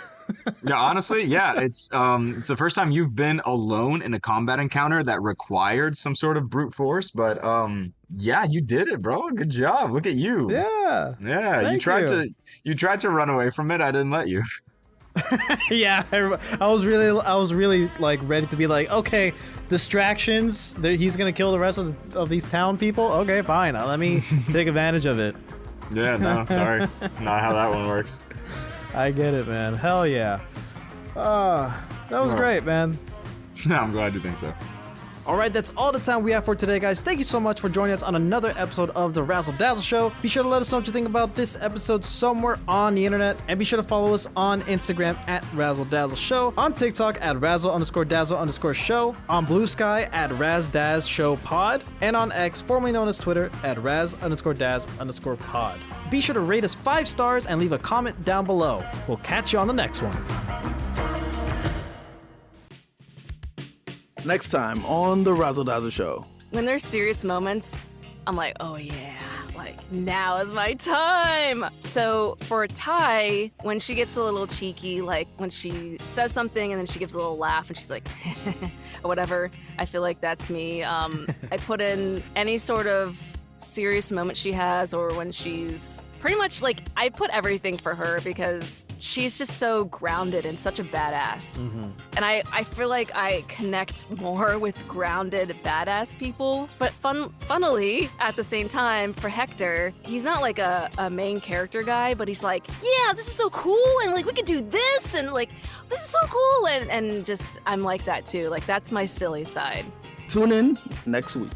Yeah, honestly, yeah, it's the first time you've been alone in a combat encounter that required some sort of brute force, but yeah, you did it, bro. Good job. Look at you. Yeah. Yeah, you tried to run away from it. I didn't let you. Yeah, I was really like ready to be like, okay, distractions. He's gonna kill the rest of these town people. Okay, fine. Let me take advantage of it. Yeah, no, sorry, not how that one works. I get it, man. Hell yeah. That was great, man. No, I'm glad you think so. All right, that's all the time we have for today, guys. Thank you so much for joining us on another episode of the Razzle Dazzle Show. Be sure to let us know what you think about this episode somewhere on the internet, and be sure to follow us on Instagram at Razzle Dazzle Show, on TikTok at Razzle_Dazzle_Show, on Blue Sky at RazDaz Show Pod, and on X, formerly known as Twitter, at Raz_Daz_Pod. Be sure to rate us 5 stars and leave a comment down below. We'll catch you on the next one. Next time on the Razzle Dazzle Show. When there's serious moments, I'm like, oh yeah, like now is my time. So for Ty, when she gets a little cheeky, like when she says something and then she gives a little laugh and she's like, or whatever, I feel like that's me. I put in any sort of serious moment she has, or when she's pretty much like, I put everything for her because she's just so grounded and such a badass. Mm-hmm. And I feel like I connect more with grounded badass people. But funnily, at the same time, for Hector, he's not like a main character guy, but he's like, yeah, this is so cool, and like we could do this, and like this is so cool, and just I'm like that too. Like that's my silly side. Tune in next week.